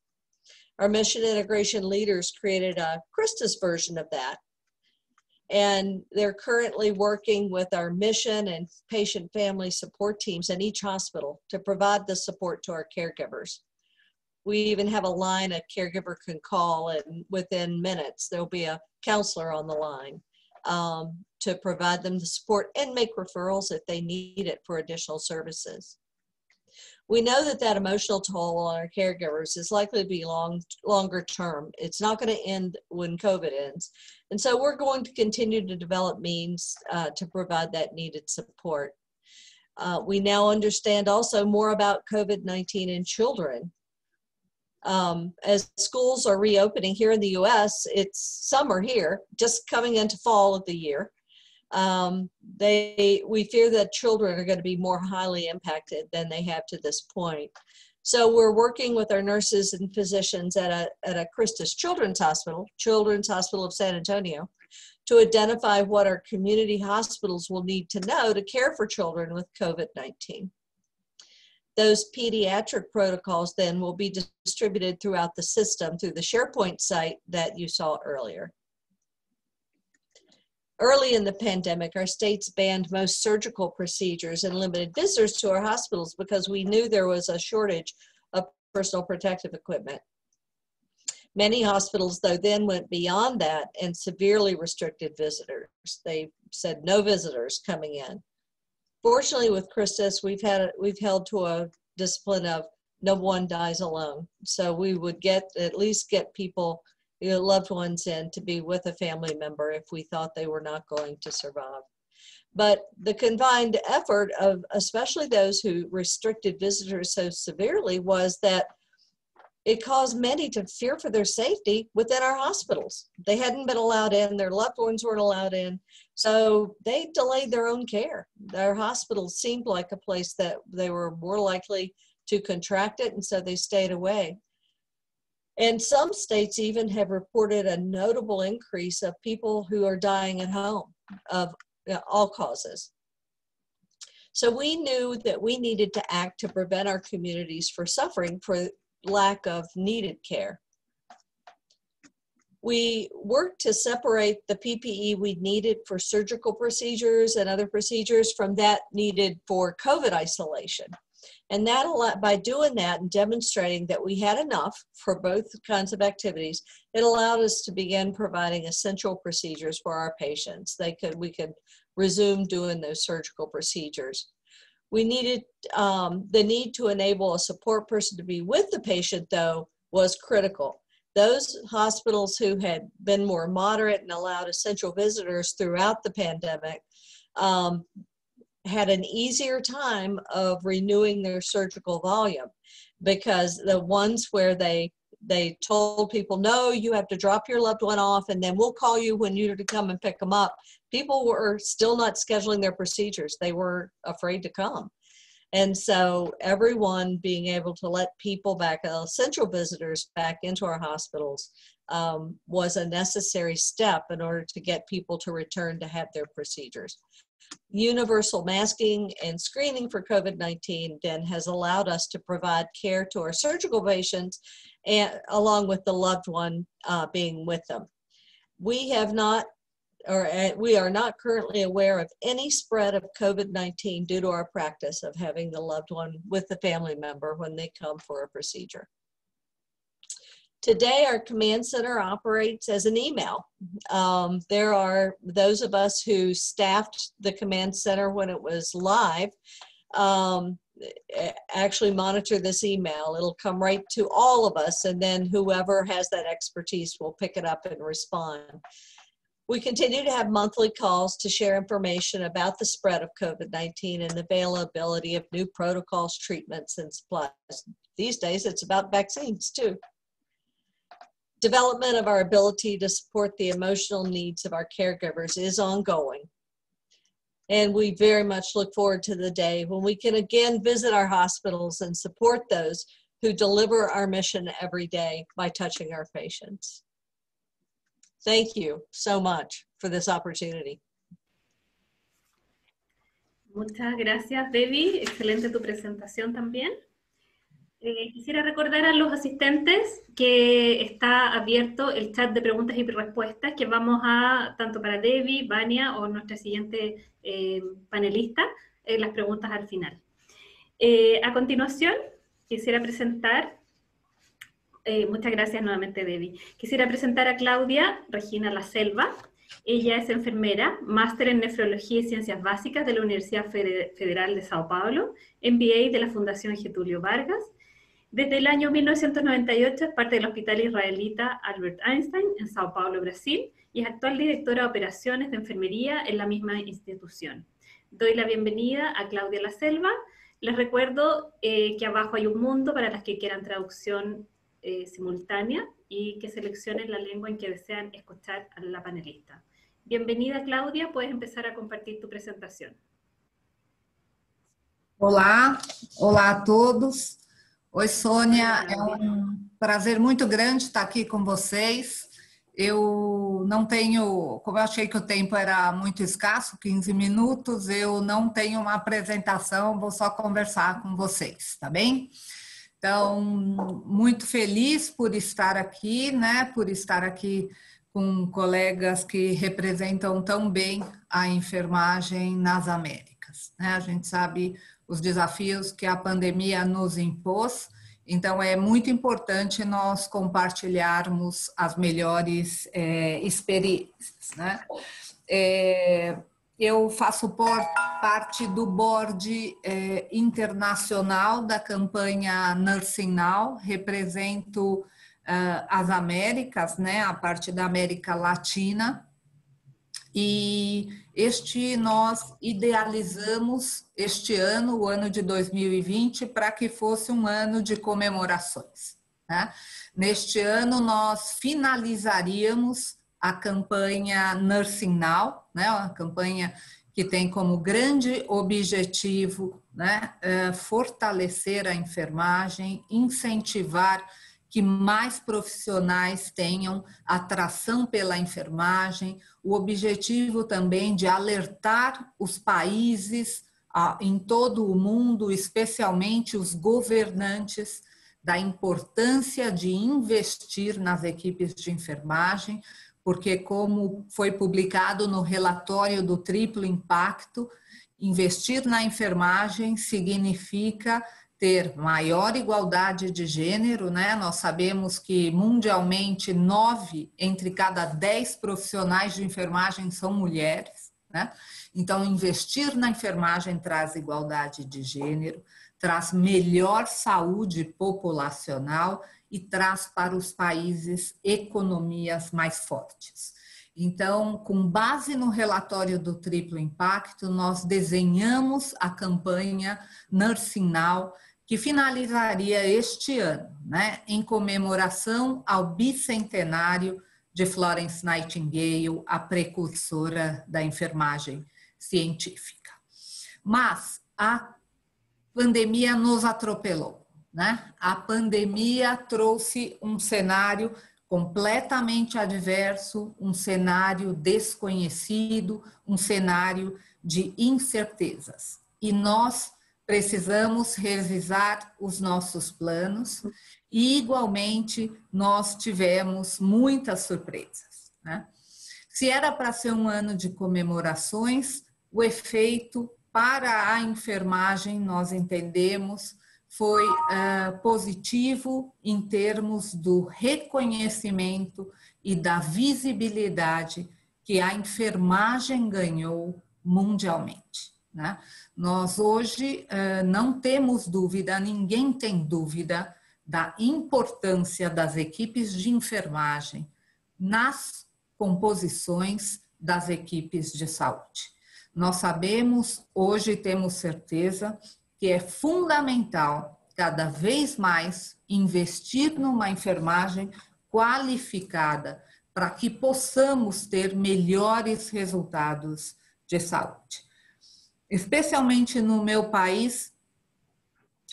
Speaker 3: Our mission integration leaders created a Christus version of that, and they're currently working with our mission and patient family support teams in each hospital to provide the support to our caregivers. We even have a line a caregiver can call, and within minutes there'll be a counselor on the line to provide them the support and make referrals if they need it for additional services. We know that that emotional toll on our caregivers is likely to be longer term. It's not going to end when COVID ends. And so we're going to continue to develop means to provide that needed support. We now understand also more about COVID-19 in children. As schools are reopening here in the US, it's summer here, just coming into fall of the year. We fear that children are going to be more highly impacted than they have to this point. So we're working with our nurses and physicians at a Christus Children's Hospital of San Antonio, to identify what our community hospitals will need to know to care for children with COVID-19. Those pediatric protocols then will be distributed throughout the system through the SharePoint site that you saw earlier. Early in the pandemic, our states banned most surgical procedures and limited visitors to our hospitals because we knew there was a shortage of personal protective equipment. Many hospitals, though, then went beyond that and severely restricted visitors. They said no visitors coming in. Fortunately, with Christus, we've held to a discipline of no one dies alone. So we would at least get people, loved ones in to be with a family member if we thought they were not going to survive. But the combined effort of especially those who restricted visitors so severely was that it caused many to fear for their safety within our hospitals. They hadn't been allowed in, their loved ones weren't allowed in, so they delayed their own care. Their hospitals seemed like a place that they were more likely to contract it, and so they stayed away. And some states even have reported a notable increase of people who are dying at home of all causes. So we knew that we needed to act to prevent our communities from suffering for lack of needed care. We worked to separate the PPE we needed for surgical procedures and other procedures from that needed for COVID isolation. And that by doing that and demonstrating that we had enough for both kinds of activities, it allowed us to begin providing essential procedures for our patients. We could resume doing those surgical procedures. We needed, the need to enable a support person to be with the patient, though, was critical. Those hospitals who had been more moderate and allowed essential visitors throughout the pandemic had an easier time of renewing their surgical volume, because the ones where they told people, no, you have to drop your loved one off and then we'll call you when you're to come and pick them up, people were still not scheduling their procedures. They were afraid to come. And so everyone being able to let people back, essential visitors back into our hospitals, was a necessary step in order to get people to return to have their procedures. Universal masking and screening for COVID-19 then has allowed us to provide care to our surgical patients, and along with the loved one being with them. We are not currently aware of any spread of COVID-19 due to our practice of having the loved one with the family member when they come for a procedure. Today, our command center operates as an email. There are those of us who staffed the command center when it was live, actually monitor this email. It'll come right to all of us, and then whoever has that expertise will pick it up and respond. We continue to have monthly calls to share information about the spread of COVID-19 and the availability of new protocols, treatments, and supplies. These days, it's about vaccines too. Development of our ability to support the emotional needs of our caregivers is ongoing. And we very much look forward to the day when we can again visit our hospitals and support those who deliver our mission every day by touching our patients. Thank you so much for this opportunity.
Speaker 1: Muchas gracias, Debbie. Excelente tu presentación también. Quisiera recordar a los asistentes que está abierto el chat de preguntas y respuestas que vamos a, tanto para Debbie, Vania o nuestra siguiente panelista, las preguntas al final. A continuación, quisiera presentar, muchas gracias nuevamente, Debbie. Quisiera presentar a Claudia Regina La Selva. Ella es enfermera, máster en Nefrología y Ciencias Básicas de la Universidad Federal de Sao Paulo, MBA de la Fundación Getúlio Vargas. Desde el año 1998 es parte del Hospital Israelita Albert Einstein en Sao Paulo, Brasil, y es actual directora de operaciones de enfermería en la misma institución. Doy la bienvenida a Claudia La Selva. Les recuerdo que abajo hay un mundo para las que quieran traducción simultánea y que seleccionen la lengua en que desean escuchar a la panelista. Bienvenida, Claudia, puedes empezar a compartir tu presentación.
Speaker 4: Olá, olá a todos. Oi, Sônia, é um prazer muito grande estar aqui com vocês. Eu não tenho, como eu achei que o tempo era muito escasso, 15 minutos, eu não tenho uma apresentação, vou só conversar com vocês, tá bem? Então, muito feliz por estar aqui, né? Por estar aqui com colegas que representam tão bem a enfermagem nas Américas, né? A gente sabe os desafios que a pandemia nos impôs, então é muito importante nós compartilharmos as melhores experiências, né? Eu faço parte do board internacional da campanha Nursing Now, represento as Américas, né, a parte da América Latina, e nós idealizamos este ano, o ano de 2020, para que fosse um ano de comemorações, né? Neste ano nós finalizaríamos a campanha Nursing Now, né, uma campanha que tem como grande objetivo, né, fortalecer a enfermagem, incentivar que mais profissionais tenham atração pela enfermagem, o objetivo também de alertar os países em todo o mundo, especialmente os governantes, da importância de investir nas equipes de enfermagem, porque, como foi publicado no relatório do Triplo Impacto, investir na enfermagem significa ter maior igualdade de gênero, né? Nós sabemos que mundialmente 9 entre cada 10 profissionais de enfermagem são mulheres, né? Então, investir na enfermagem traz igualdade de gênero, traz melhor saúde populacional e traz para os países economias mais fortes. Então, com base no relatório do Triplo Impacto, nós desenhamos a campanha Nursing Now, que finalizaria este ano, né, em comemoração ao bicentenário de Florence Nightingale, a precursora da enfermagem científica. Mas a pandemia nos atropelou, né? A pandemia trouxe um cenário completamente adverso, um cenário desconhecido, um cenário de incertezas. E nós precisamos revisar os nossos planos e, igualmente, nós tivemos muitas surpresas, né? Se era para ser um ano de comemorações, o efeito para a enfermagem, nós entendemos, foi positivo em termos do reconhecimento e da visibilidade que a enfermagem ganhou mundialmente, né? Nós hoje não temos dúvida, ninguém tem dúvida da importância das equipes de enfermagem nas composições das equipes de saúde. Nós sabemos, hoje temos certeza, que é fundamental, cada vez mais, investir numa enfermagem qualificada para que possamos ter melhores resultados de saúde. Especialmente no meu país,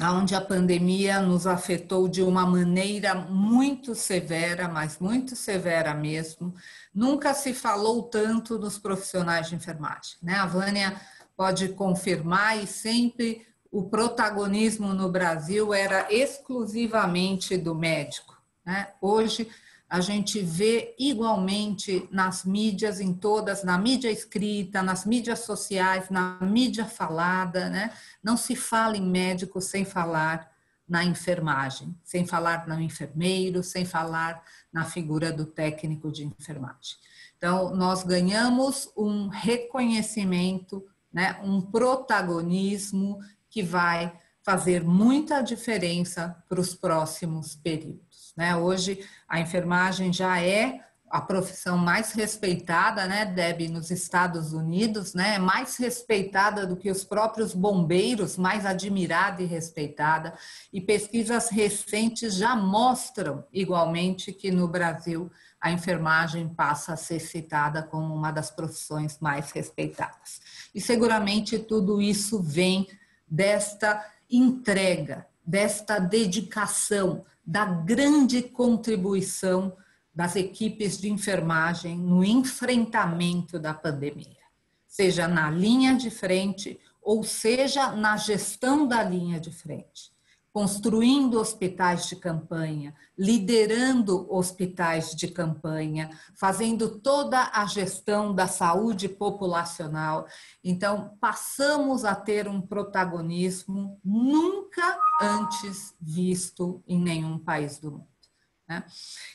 Speaker 4: onde a pandemia nos afetou de uma maneira muito severa, mas muito severa mesmo. Nunca se falou tanto dos profissionais de enfermagem, né? A Vânia pode confirmar, e sempre o protagonismo no Brasil era exclusivamente do médico, né? Hoje a gente vê igualmente nas mídias, em todas, na mídia escrita, nas mídias sociais, na mídia falada, né? Não se fala em médico sem falar na enfermagem, sem falar no enfermeiro, sem falar na figura do técnico de enfermagem. Então, nós ganhamos um reconhecimento, né? Um protagonismo que vai fazer muita diferença para os próximos períodos, né? Hoje, a enfermagem já é a profissão mais respeitada, né, Deb, nos Estados Unidos, né? É mais respeitada do que os próprios bombeiros, mais admirada e respeitada. E pesquisas recentes já mostram, igualmente, que no Brasil a enfermagem passa a ser citada como uma das profissões mais respeitadas. E seguramente tudo isso vem desta entrega, desta dedicação, da grande contribuição das equipes de enfermagem no enfrentamento da pandemia, seja na linha de frente ou seja na gestão da linha de frente, construindo hospitais de campanha, liderando hospitais de campanha, fazendo toda a gestão da saúde populacional. Então, passamos a ter um protagonismo nunca antes visto em nenhum país do mundo, né?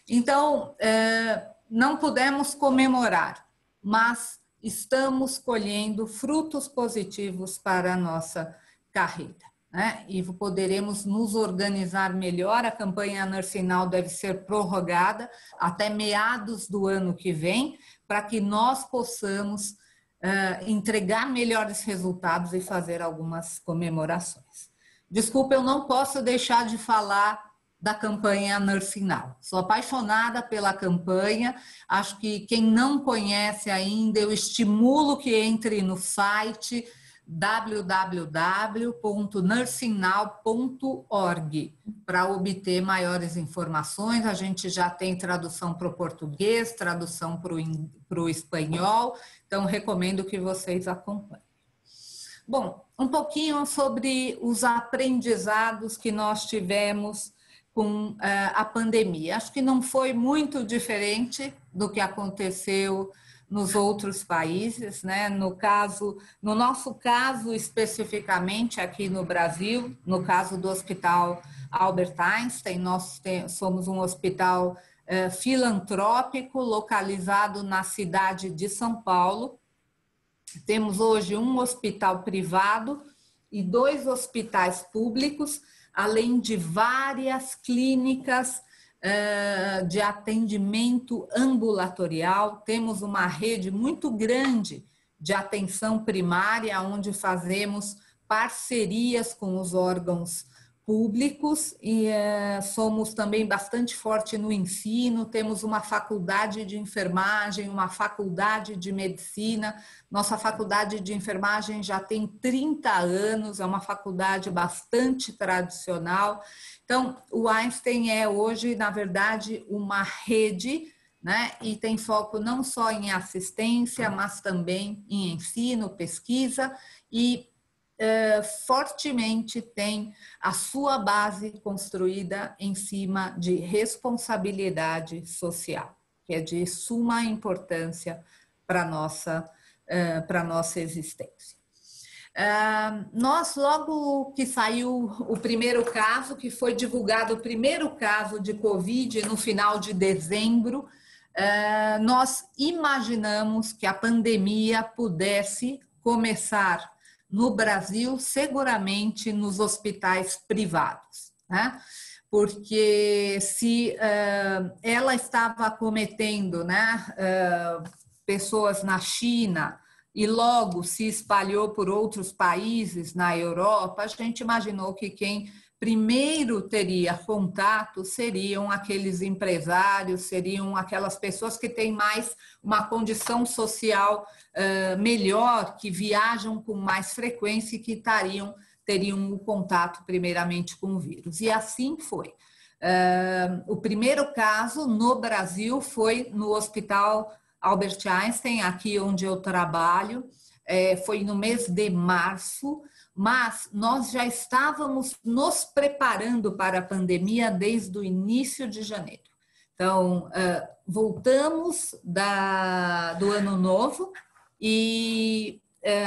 Speaker 4: Então, não pudemos comemorar, mas estamos colhendo frutos positivos para a nossa carreira, né? E poderemos nos organizar melhor. A campanha Nursing Now deve ser prorrogada até meados do ano que vem, para que nós possamos entregar melhores resultados e fazer algumas comemorações. Desculpa, eu não posso deixar de falar da campanha Nursing Now. Sou apaixonada pela campanha, acho que quem não conhece ainda, eu estimulo que entre no site, www.nursingnow.org para obter maiores informações. A gente já tem tradução para o português, tradução para o espanhol, então recomendo que vocês acompanhem. Bom, um pouquinho sobre os aprendizados que nós tivemos com a pandemia. Acho que não foi muito diferente do que aconteceu nos outros países, né? No nosso caso especificamente aqui no Brasil, no caso do Hospital Albert Einstein, nós somos um hospital filantrópico localizado na cidade de São Paulo. Temos hoje um hospital privado e 2 hospitais públicos, além de várias clínicas de atendimento ambulatorial. Temos uma rede muito grande de atenção primária, onde fazemos parcerias com os órgãos públicos e somos também bastante forte no ensino. Temos uma faculdade de enfermagem, uma faculdade de medicina. Nossa faculdade de enfermagem já tem 30 anos, é uma faculdade bastante tradicional. Então, o Einstein é hoje, na verdade, uma rede, né? E tem foco não só em assistência, mas também em ensino, pesquisa e fortemente tem a sua base construída em cima de responsabilidade social, que é de suma importância para a nossa existência. Nós, logo que saiu o primeiro caso, que foi divulgado o primeiro caso de Covid no final de dezembro, nós imaginamos que a pandemia pudesse começar no Brasil, seguramente nos hospitais privados, né? Porque se ela estava acometendo, né, pessoas na China e logo se espalhou por outros países na Europa, a gente imaginou que quem primeiro teria contato seriam aqueles empresários, seriam aquelas pessoas que têm mais uma condição social melhor, que viajam com mais frequência e que teriam o contato primeiramente com o vírus. E assim foi. O primeiro caso no Brasil foi no Hospital Albert Einstein, aqui onde eu trabalho, foi no mês de março, mas nós já estávamos nos preparando para a pandemia desde o início de janeiro. Então, voltamos do ano novo e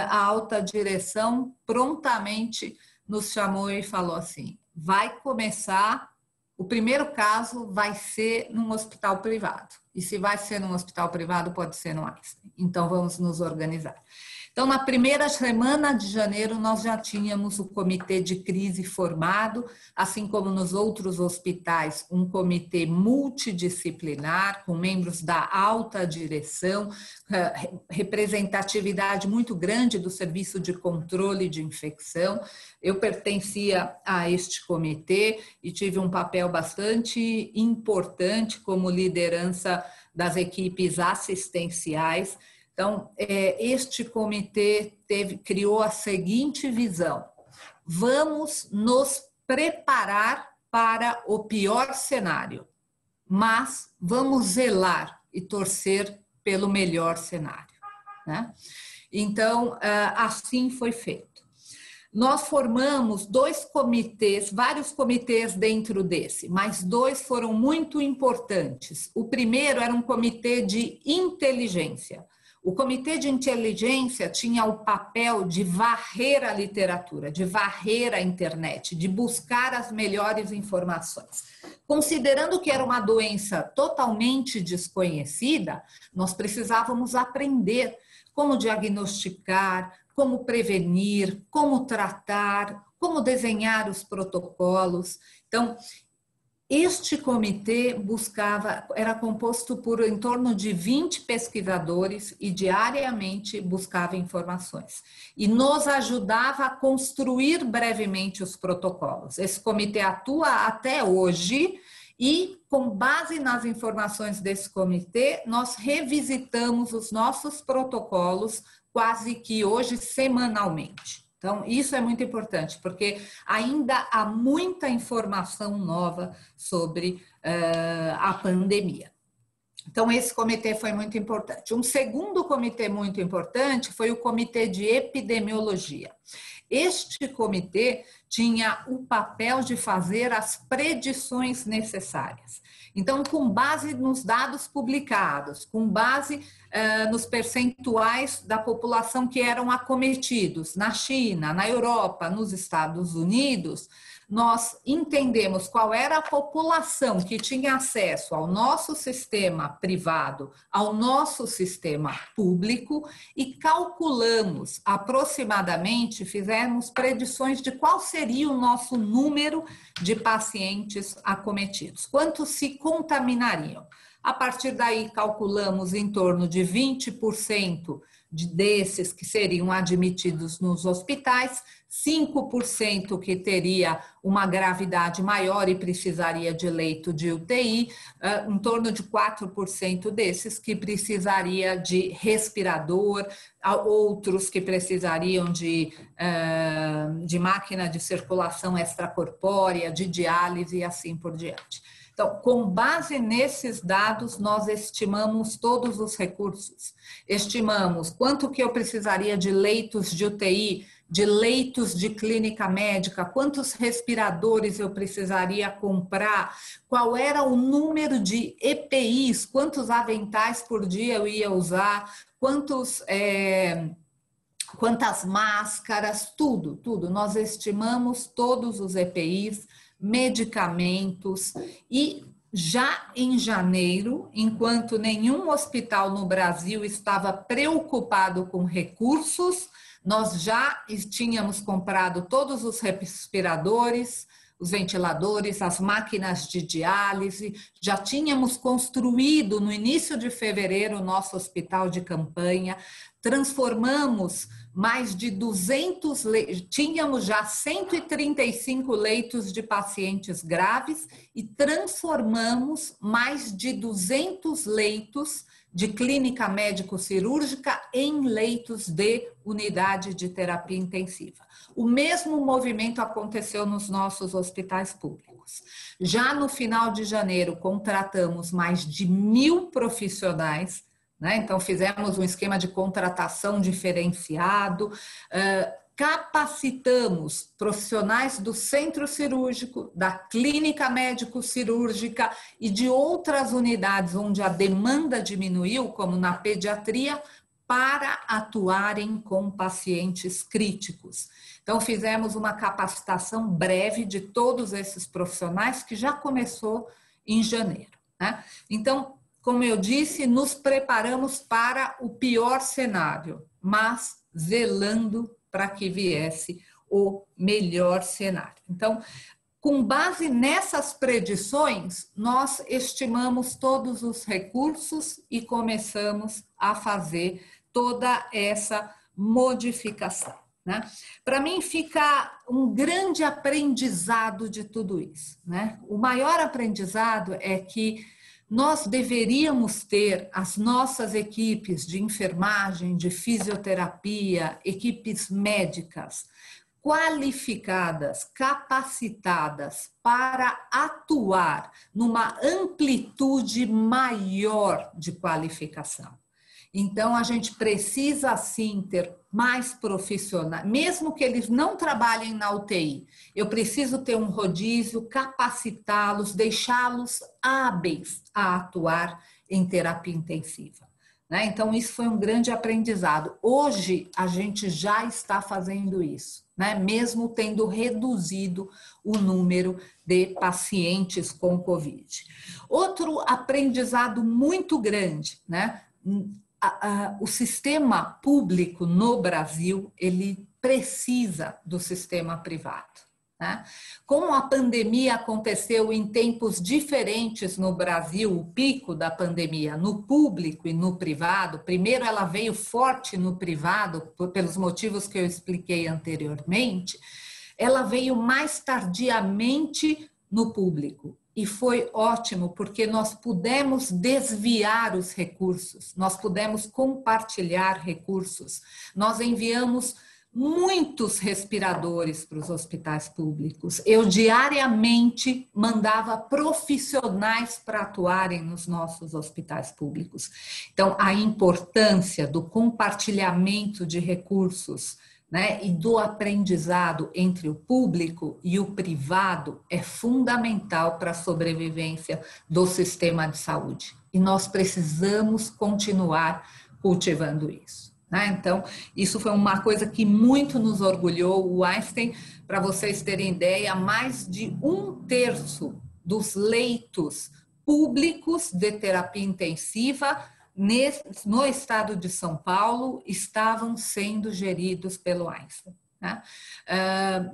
Speaker 4: a alta direção prontamente nos chamou e falou assim, vai começar, o primeiro caso vai ser num hospital privado. E se vai ser num hospital privado, pode ser no Einstein. Então, vamos nos organizar. Então, na primeira semana de janeiro, nós já tínhamos o comitê de crise formado, assim como nos outros hospitais, um comitê multidisciplinar, com membros da alta direção, representatividade muito grande do Serviço de Controle de Infecção. Eu pertencia a este comitê e tive um papel bastante importante como liderança das equipes assistenciais. Então, este comitê criou a seguinte visão: vamos nos preparar para o pior cenário, mas vamos zelar e torcer pelo melhor cenário, né? Então, assim foi feito. Nós formamos 2 comitês, vários comitês dentro desse, mas 2 foram muito importantes. O primeiro era um comitê de inteligência. O comitê de inteligência tinha o papel de varrer a literatura, de varrer a internet, de buscar as melhores informações. Considerando que era uma doença totalmente desconhecida, nós precisávamos aprender como diagnosticar, como prevenir, como tratar, como desenhar os protocolos. Então, este comitê era composto por em torno de 20 pesquisadores e diariamente buscava informações. E nos ajudava a construir brevemente os protocolos. Esse comitê atua até hoje e, com base nas informações desse comitê, nós revisitamos os nossos protocolos quase que hoje semanalmente. Então, isso é muito importante, porque ainda há muita informação nova sobre a pandemia. Então, esse comitê foi muito importante. Um segundo comitê muito importante foi o Comitê de Epidemiologia. Este comitê tinha o papel de fazer as predições necessárias. Então, com base nos dados publicados, com base nos percentuais da população que eram acometidos na China, na Europa, nos Estados Unidos, nós entendemos qual era a população que tinha acesso ao nosso sistema privado, ao nosso sistema público e calculamos aproximadamente, fizemos predições de qual seria o nosso número de pacientes acometidos, quantos se contaminariam. A partir daí, calculamos em torno de 20% desses que seriam admitidos nos hospitais, 5% que teria uma gravidade maior e precisaria de leito de UTI, em torno de 4% desses que precisaria de respirador, outros que precisariam de máquina de circulação extracorpórea, de diálise e assim por diante. Então, com base nesses dados, nós estimamos todos os recursos. Estimamos quanto que eu precisaria de leitos de UTI, de leitos de clínica médica, quantos respiradores eu precisaria comprar, qual era o número de EPIs, quantos aventais por dia eu ia usar, quantas máscaras, tudo. Nós estimamos todos os EPIs, medicamentos e já em janeiro, enquanto nenhum hospital no Brasil estava preocupado com recursos, nós já tínhamos comprado todos os respiradores, os ventiladores, as máquinas de diálise, já tínhamos construído no início de fevereiro o nosso hospital de campanha, transformamos mais de 200 leitos, tínhamos já 135 leitos de pacientes graves e transformamos mais de 200 leitos de clínica médico-cirúrgica em leitos de unidade de terapia intensiva. O mesmo movimento aconteceu nos nossos hospitais públicos. Já no final de janeiro, contratamos mais de 1.000 profissionais, né? Então, fizemos um esquema de contratação diferenciado, capacitamos profissionais do centro cirúrgico, da clínica médico-cirúrgica e de outras unidades onde a demanda diminuiu, como na pediatria, para atuarem com pacientes críticos. Então, fizemos uma capacitação breve de todos esses profissionais que já começou em janeiro, né? Então, como eu disse, nos preparamos para o pior cenário, mas zelando para que viesse o melhor cenário. Então, com base nessas predições, nós estimamos todos os recursos e começamos a fazer toda essa modificação, né? Para mim fica um grande aprendizado de tudo isso, né? O maior aprendizado é que nós deveríamos ter as nossas equipes de enfermagem, de fisioterapia, equipes médicas qualificadas, capacitadas para atuar numa amplitude maior de qualificação. Então, a gente precisa, sim, ter mais profissionais, mesmo que eles não trabalhem na UTI. Eu preciso ter um rodízio, capacitá-los, deixá-los hábeis a atuar em terapia intensiva, né? Então, isso foi um grande aprendizado. Hoje, a gente já está fazendo isso, né? Mesmo tendo reduzido o número de pacientes com Covid. Outro aprendizado muito grande, né? O sistema público no Brasil, ele precisa do sistema privado, né? Como a pandemia aconteceu em tempos diferentes no Brasil, o pico da pandemia no público e no privado, primeiro ela veio forte no privado, pelos motivos que eu expliquei anteriormente, ela veio mais tardiamente no público. e foi ótimo, porque nós pudemos desviar os recursos, nós pudemos compartilhar recursos, nós enviamos muitos respiradores para os hospitais públicos. Eu diariamente mandava profissionais para atuarem nos nossos hospitais públicos. Então, a importância do compartilhamento de recursos, né, e do aprendizado entre o público e o privado é fundamental para a sobrevivência do sistema de saúde. E nós precisamos continuar cultivando isso. Então, isso foi uma coisa que muito nos orgulhou. O Einstein, para vocês terem ideia, mais de 1/3 dos leitos públicos de terapia intensiva no estado de São Paulo estavam sendo geridos pelo Einstein.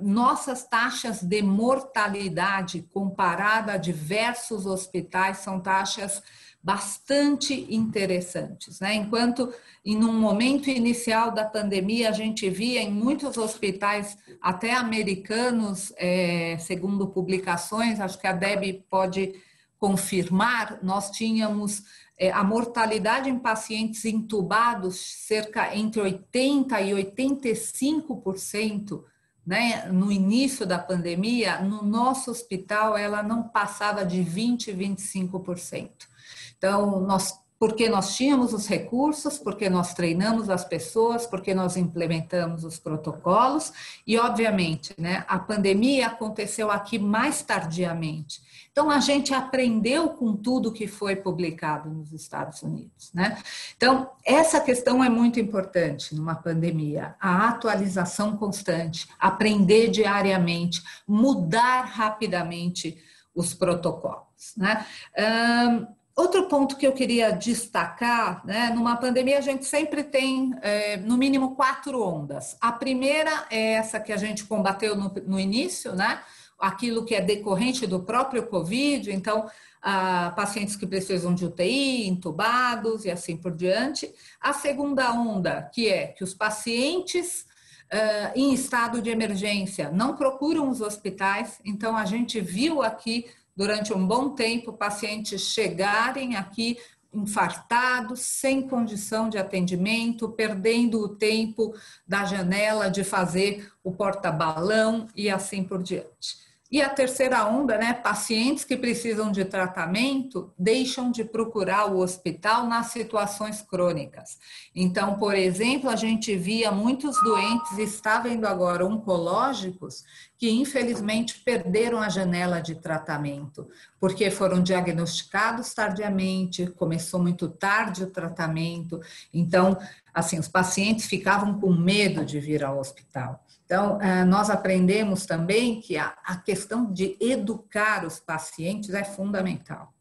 Speaker 4: Nossas taxas de mortalidade comparada a diversos hospitais são taxas bastante interessantes, enquanto em um momento inicial da pandemia a gente via em muitos hospitais, até americanos, segundo publicações, acho que a Debbie pode confirmar, nós tínhamos a mortalidade em pacientes intubados cerca entre 80% e 85%, no início da pandemia. No nosso hospital ela não passava de 20%, 25%. Então, porque nós tínhamos os recursos, porque nós treinamos as pessoas, porque nós implementamos os protocolos e, obviamente, a pandemia aconteceu aqui mais tardiamente. Então, a gente aprendeu com tudo que foi publicado nos Estados Unidos, Então, essa questão é muito importante numa pandemia, a atualização constante, aprender diariamente, mudar rapidamente os protocolos, Outro ponto que eu queria destacar, numa pandemia a gente sempre tem, no mínimo, 4 ondas. A primeira é essa que a gente combateu no início, aquilo que é decorrente do próprio Covid, então, pacientes que precisam de UTI, intubados e assim por diante. A segunda onda, que é que os pacientes em estado de emergência não procuram os hospitais, então a gente viu aqui durante um bom tempo pacientes chegarem aqui infartados, sem condição de atendimento, perdendo o tempo da janela de fazer o porta-balão e assim por diante. E a terceira onda, pacientes que precisam de tratamento deixam de procurar o hospital nas situações crônicas. Então, por exemplo, a gente via muitos doentes, está vendo agora oncológicos, que infelizmente perderam a janela de tratamento, porque foram diagnosticados tardiamente, começou muito tarde o tratamento, então, assim, os pacientes ficavam com medo de vir ao hospital. Então, nós aprendemos também que a questão de educar os pacientes é fundamental,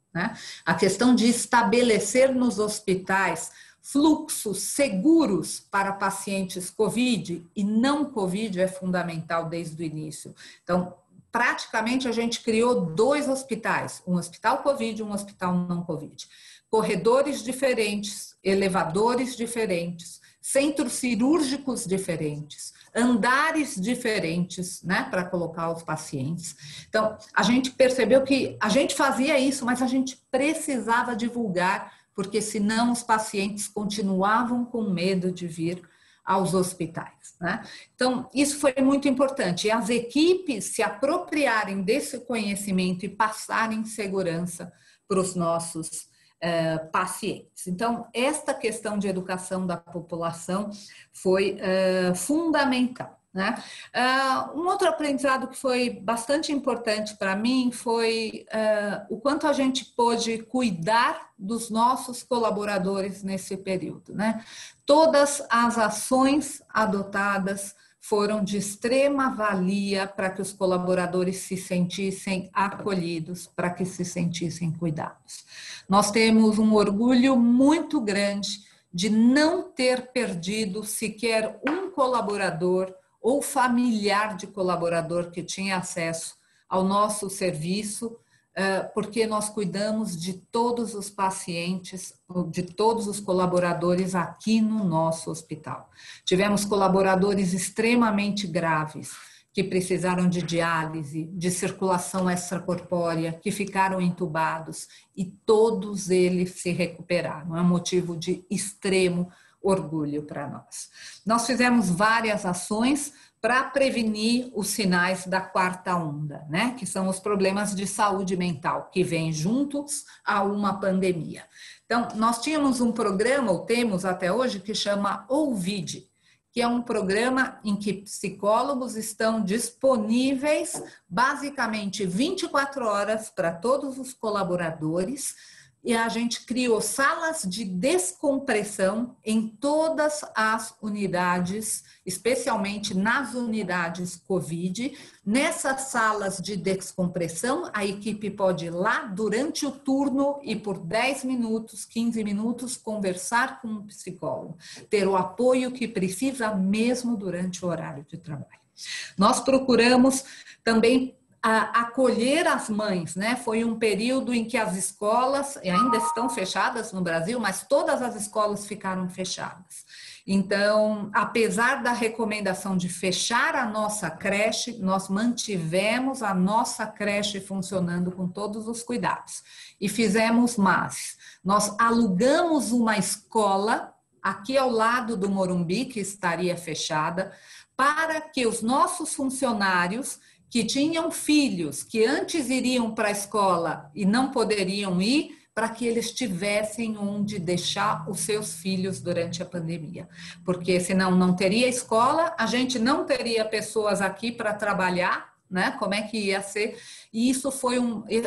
Speaker 4: A questão de estabelecer nos hospitais fluxos seguros para pacientes COVID e não COVID é fundamental desde o início. Então, praticamente a gente criou 2 hospitais, um hospital COVID e um hospital não COVID. Corredores diferentes, elevadores diferentes, centros cirúrgicos diferentes, andares diferentes, para colocar os pacientes. Então, a gente percebeu que a gente fazia isso, mas a gente precisava divulgar, porque senão os pacientes continuavam com medo de vir aos hospitais, Então, isso foi muito importante. E as equipes se apropriarem desse conhecimento e passarem segurança para os nossos pacientes. Então, esta questão de educação da população foi fundamental. Um outro aprendizado que foi bastante importante para mim foi o quanto a gente pôde cuidar dos nossos colaboradores nesse período. Todas as ações adotadas foram de extrema valia para que os colaboradores se sentissem acolhidos, para que se sentissem cuidados. Nós temos um orgulho muito grande de não ter perdido sequer um colaborador ou familiar de colaborador que tinha acesso ao nosso serviço, porque nós cuidamos de todos os pacientes, de todos os colaboradores aqui no nosso hospital. Tivemos colaboradores extremamente graves, que precisaram de diálise, de circulação extracorpórea, que ficaram entubados, e todos eles se recuperaram. É um motivo de extremo orgulho para nós. Nós fizemos várias ações para prevenir os sinais da quarta onda, né? Que são os problemas de saúde mental, que vêm juntos a uma pandemia. Então, nós tínhamos um programa, ou temos até hoje, que chama Ouvide, que é um programa em que psicólogos estão disponíveis basicamente 24 horas para todos os colaboradores, e a gente criou salas de descompressão em todas as unidades, especialmente nas unidades COVID. Nessas salas de descompressão, a equipe pode ir lá durante o turno e por 10 minutos, 15 minutos, conversar com um psicólogo, ter o apoio que precisa mesmo durante o horário de trabalho. Nós procuramos também acolher as mães, né? Foi um período em que as escolas ainda estão fechadas no Brasil, mas todas as escolas ficaram fechadas. Então, apesar da recomendação de fechar a nossa creche, nós mantivemos a nossa creche funcionando com todos os cuidados. E fizemos mais. Nós alugamos uma escola aqui ao lado do Morumbi, que estaria fechada, para que os nossos funcionários que tinham filhos que antes iriam para a escola e não poderiam ir, para que eles tivessem onde deixar os seus filhos durante a pandemia. Porque senão não teria escola, a gente não teria pessoas aqui para trabalhar, né? Como é que ia ser? E isso foi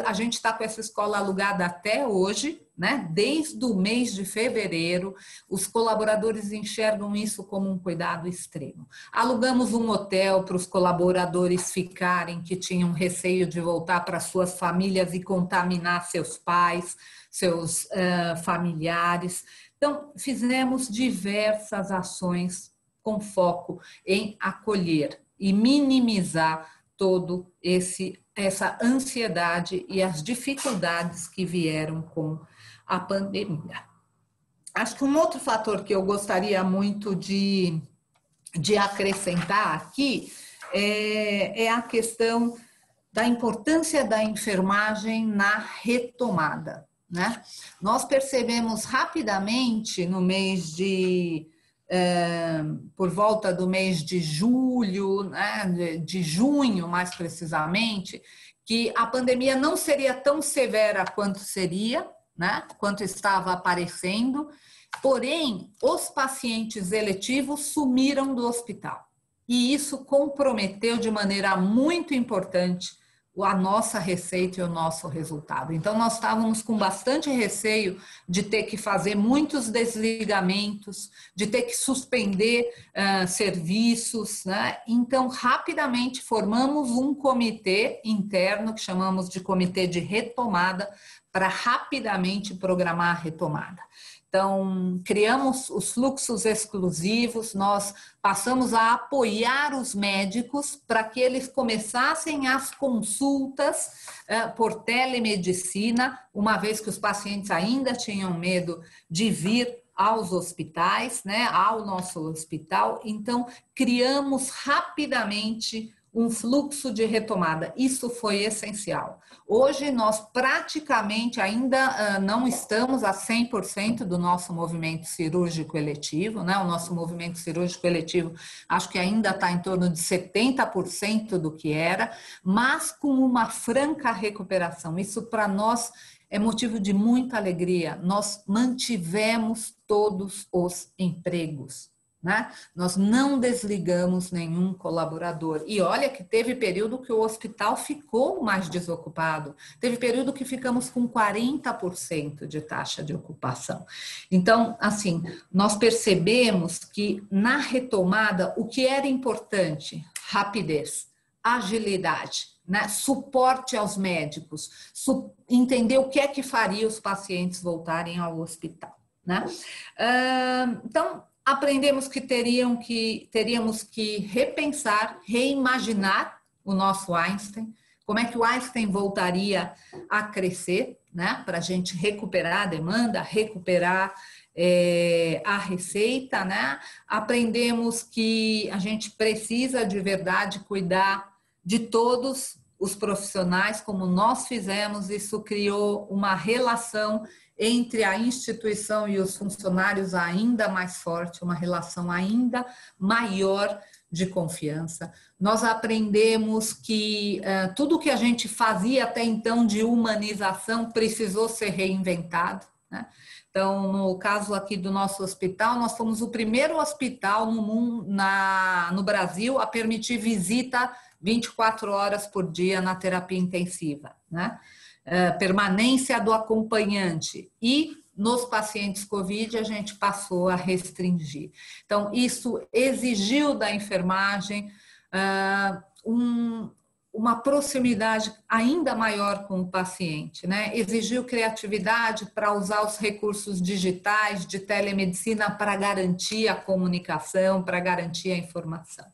Speaker 4: a gente está com essa escola alugada até hoje, né? Desde o mês de fevereiro, os colaboradores enxergam isso como um cuidado extremo. Alugamos um hotel para os colaboradores ficarem, que tinham receio de voltar para suas famílias e contaminar seus pais, seus familiares. Então, fizemos diversas ações com foco em acolher e minimizar todo essa ansiedade e as dificuldades que vieram com a pandemia. Acho que um outro fator que eu gostaria muito de acrescentar aqui é a questão da importância da enfermagem na retomada, né? Nós percebemos rapidamente no mês por volta do mês de julho, né, de junho mais precisamente, que a pandemia não seria tão severa quanto seria, né, quanto estava aparecendo, porém os pacientes eletivos sumiram do hospital e isso comprometeu de maneira muito importante a nossa receita e o nosso resultado. Então, nós estávamos com bastante receio de ter que fazer muitos desligamentos, de ter que suspender serviços, né? Então, rapidamente formamos um comitê interno, que chamamos de comitê de retomada, para rapidamente programar a retomada. Então, criamos os fluxos exclusivos, nós passamos a apoiar os médicos para que eles começassem as consultas por telemedicina, uma vez que os pacientes ainda tinham medo de vir aos hospitais, né, ao nosso hospital. Então, criamos rapidamente um fluxo de retomada. Isso foi essencial. Hoje, nós praticamente ainda não estamos a 100% do nosso movimento cirúrgico eletivo, né? O nosso movimento cirúrgico eletivo, acho que ainda está em torno de 70% do que era, mas com uma franca recuperação. Isso, para nós, é motivo de muita alegria. Nós mantivemos todos os empregos, né? Nós não desligamos nenhum colaborador. E olha que teve período que o hospital ficou mais desocupado. Teve período que ficamos com 40% de taxa de ocupação. Então, assim, nós percebemos que na retomada o que era importante, rapidez, agilidade, né? Suporte aos médicos, entender o que é que faria os pacientes voltarem ao hospital, né? Então, aprendemos que teríamos que repensar, reimaginar o nosso Einstein, como é que o Einstein voltaria a crescer, né, para a gente recuperar a demanda, recuperar a receita, né? Aprendemos que a gente precisa de verdade cuidar de todos os profissionais, como nós fizemos. Isso criou uma relação entre a instituição e os funcionários ainda mais forte, uma relação ainda maior de confiança. Nós aprendemos que tudo que a gente fazia até então de humanização precisou ser reinventado, né? Então, no caso aqui do nosso hospital, nós fomos o primeiro hospital no mundo, no Brasil a permitir visita 24 horas por dia na terapia intensiva, né? Permanência do acompanhante, e nos pacientes COVID a gente passou a restringir. Então, isso exigiu da enfermagem uma proximidade ainda maior com o paciente, né? Exigiu criatividade para usar os recursos digitais de telemedicina para garantir a comunicação, para garantir a informação.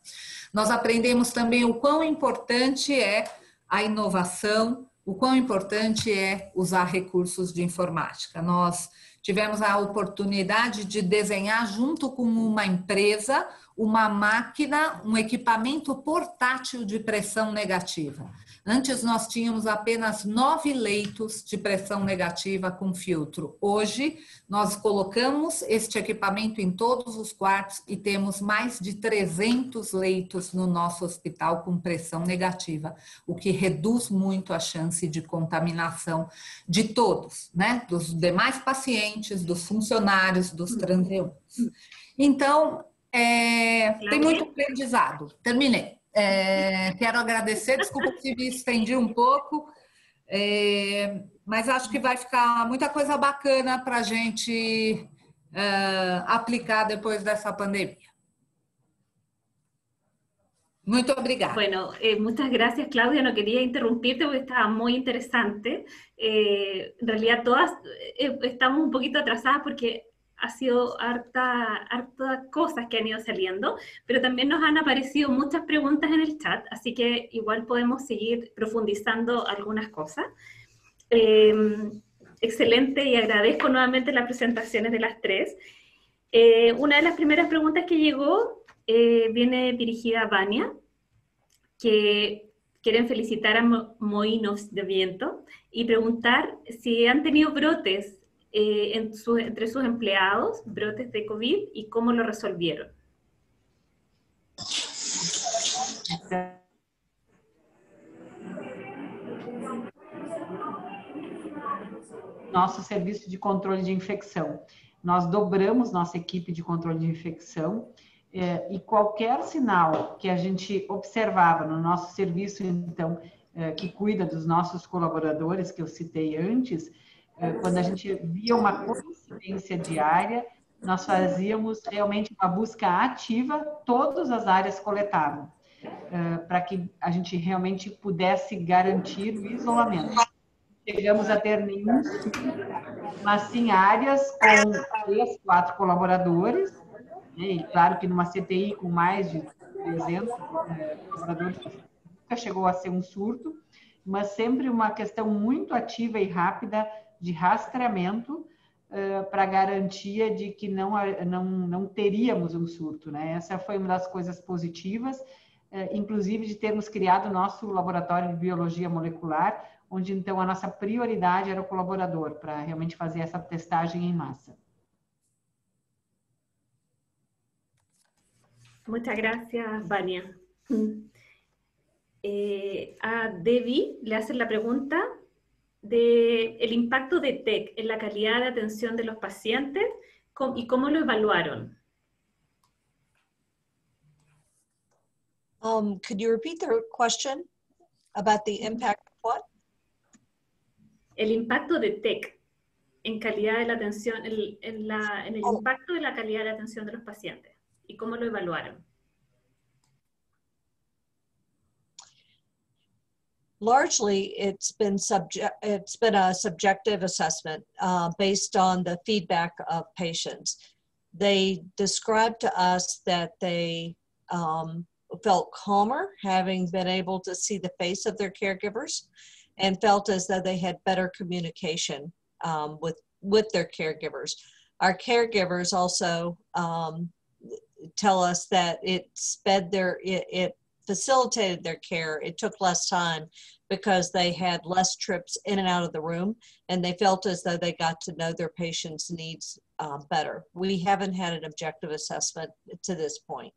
Speaker 4: Nós aprendemos também o quão importante é a inovação, o quão importante é usar recursos de informática. Nós tivemos a oportunidade de desenhar junto com uma empresa uma máquina, um equipamento portátil de pressão negativa. Antes nós tínhamos apenas 9 leitos de pressão negativa com filtro. Hoje nós colocamos este equipamento em todos os quartos e temos mais de 300 leitos no nosso hospital com pressão negativa, o que reduz muito a chance de contaminação de todos, né? Dos demais pacientes, dos funcionários, dos transeuntes. Então, tem muito aprendizado. Terminei. Quero agradecer, desculpa se me estendi um pouco, mas acho que vai ficar muita coisa bacana para a gente aplicar depois dessa pandemia. Muito obrigada.
Speaker 1: Bueno, muchas gracias, Claudia. No quería interrumpirte porque estaba muy interesante. En realidad todas estamos un poquito atrasadas porque ha sido harta cosas que han ido saliendo, pero también nos han aparecido muchas preguntas en el chat, así que igual podemos seguir profundizando algunas cosas. Excelente, y agradezco nuevamente las presentaciones de las tres. Una de las primeras preguntas que llegó viene dirigida a Vania, que quieren felicitar a Moinhos de Viento y preguntar si han tenido brotes entre sus empleados, brotes de COVID, y cómo lo resolvieron.
Speaker 2: Nosso serviço de controle de infecção. Nós dobramos nossa equipe de controle de infecção, e qualquer sinal que a gente observava no nosso serviço, então, que cuida dos nossos colaboradores, que eu citei antes, quando a gente via uma coincidência diária, nós fazíamos realmente uma busca ativa, todas as áreas coletavam, para que a gente realmente pudesse garantir o isolamento. Chegamos a ter nenhum, mas sim áreas com 3, 4 colaboradores, né? E claro que numa CTI com mais de 300 colaboradores, nunca chegou a ser um surto, mas sempre uma questão muito ativa e rápida de rastreamento para garantia de que não teríamos um surto, né? Essa foi uma das coisas positivas, inclusive de termos criado o nosso laboratório de biologia molecular, onde então a nossa prioridade era o colaborador, para realmente fazer essa testagem em massa.
Speaker 1: Muchas gracias, Vania. A Debbie le hacen la pregunta del impacto de TEC en la calidad de atención de los pacientes y cómo lo evaluaron.
Speaker 3: Could you repeat the question about the impact of what?
Speaker 1: El impacto de TEC en calidad de la atención, en el impacto de la calidad de la atención de los pacientes y cómo lo evaluaron.
Speaker 3: Largely, it's been a subjective assessment based on the feedback of patients. They described to us that they felt calmer, having been able to see the face of their caregivers, and felt as though they had better communication with their caregivers. Our caregivers also tell us that it facilitated their care. It took less time because they had less trips in and out of the room, and they felt as though they got to know their patients' needs better. We haven't had an objective assessment to this point.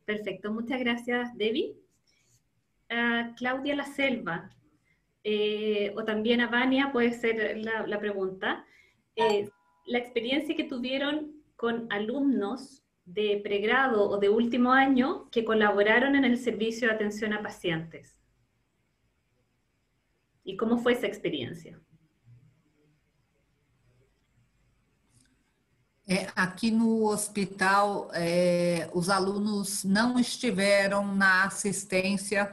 Speaker 1: Perfecto, muchas gracias, Debbie. Claudia La Selva, o también a Vania puede ser la pregunta. La experiencia que tuvieron con alumnos de pregrado o de último año que colaboraron en el servicio de atención a pacientes. ¿Y cómo foi essa experiência?
Speaker 4: Aqui no hospital, os alunos não estiveram na assistência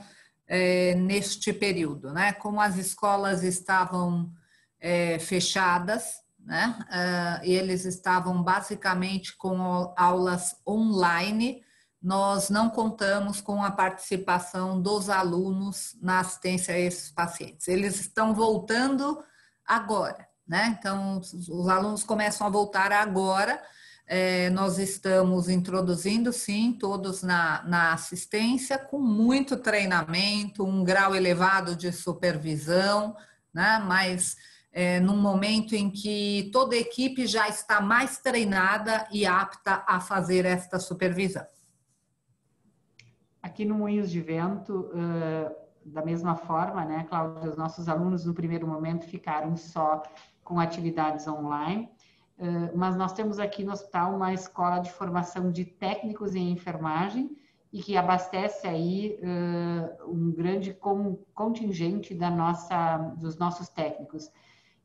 Speaker 4: neste período, né? Como as escolas estavam fechadas, né? E eles estavam basicamente com aulas online, nós não contamos com a participação dos alunos na assistência a esses pacientes. Eles estão voltando agora, né? Então, os alunos começam a voltar agora. Nós estamos introduzindo, sim, todos na assistência, com muito treinamento, um grau elevado de supervisão, né? Mas num momento em que toda a equipe já está mais treinada e apta a fazer esta supervisão.
Speaker 2: Aqui no Moinhos de Vento, da mesma forma, né, Cláudia, os nossos alunos no primeiro momento ficaram só com atividades online, mas nós temos aqui no hospital uma escola de formação de técnicos em enfermagem e que abastece aí um grande contingente dos nossos técnicos.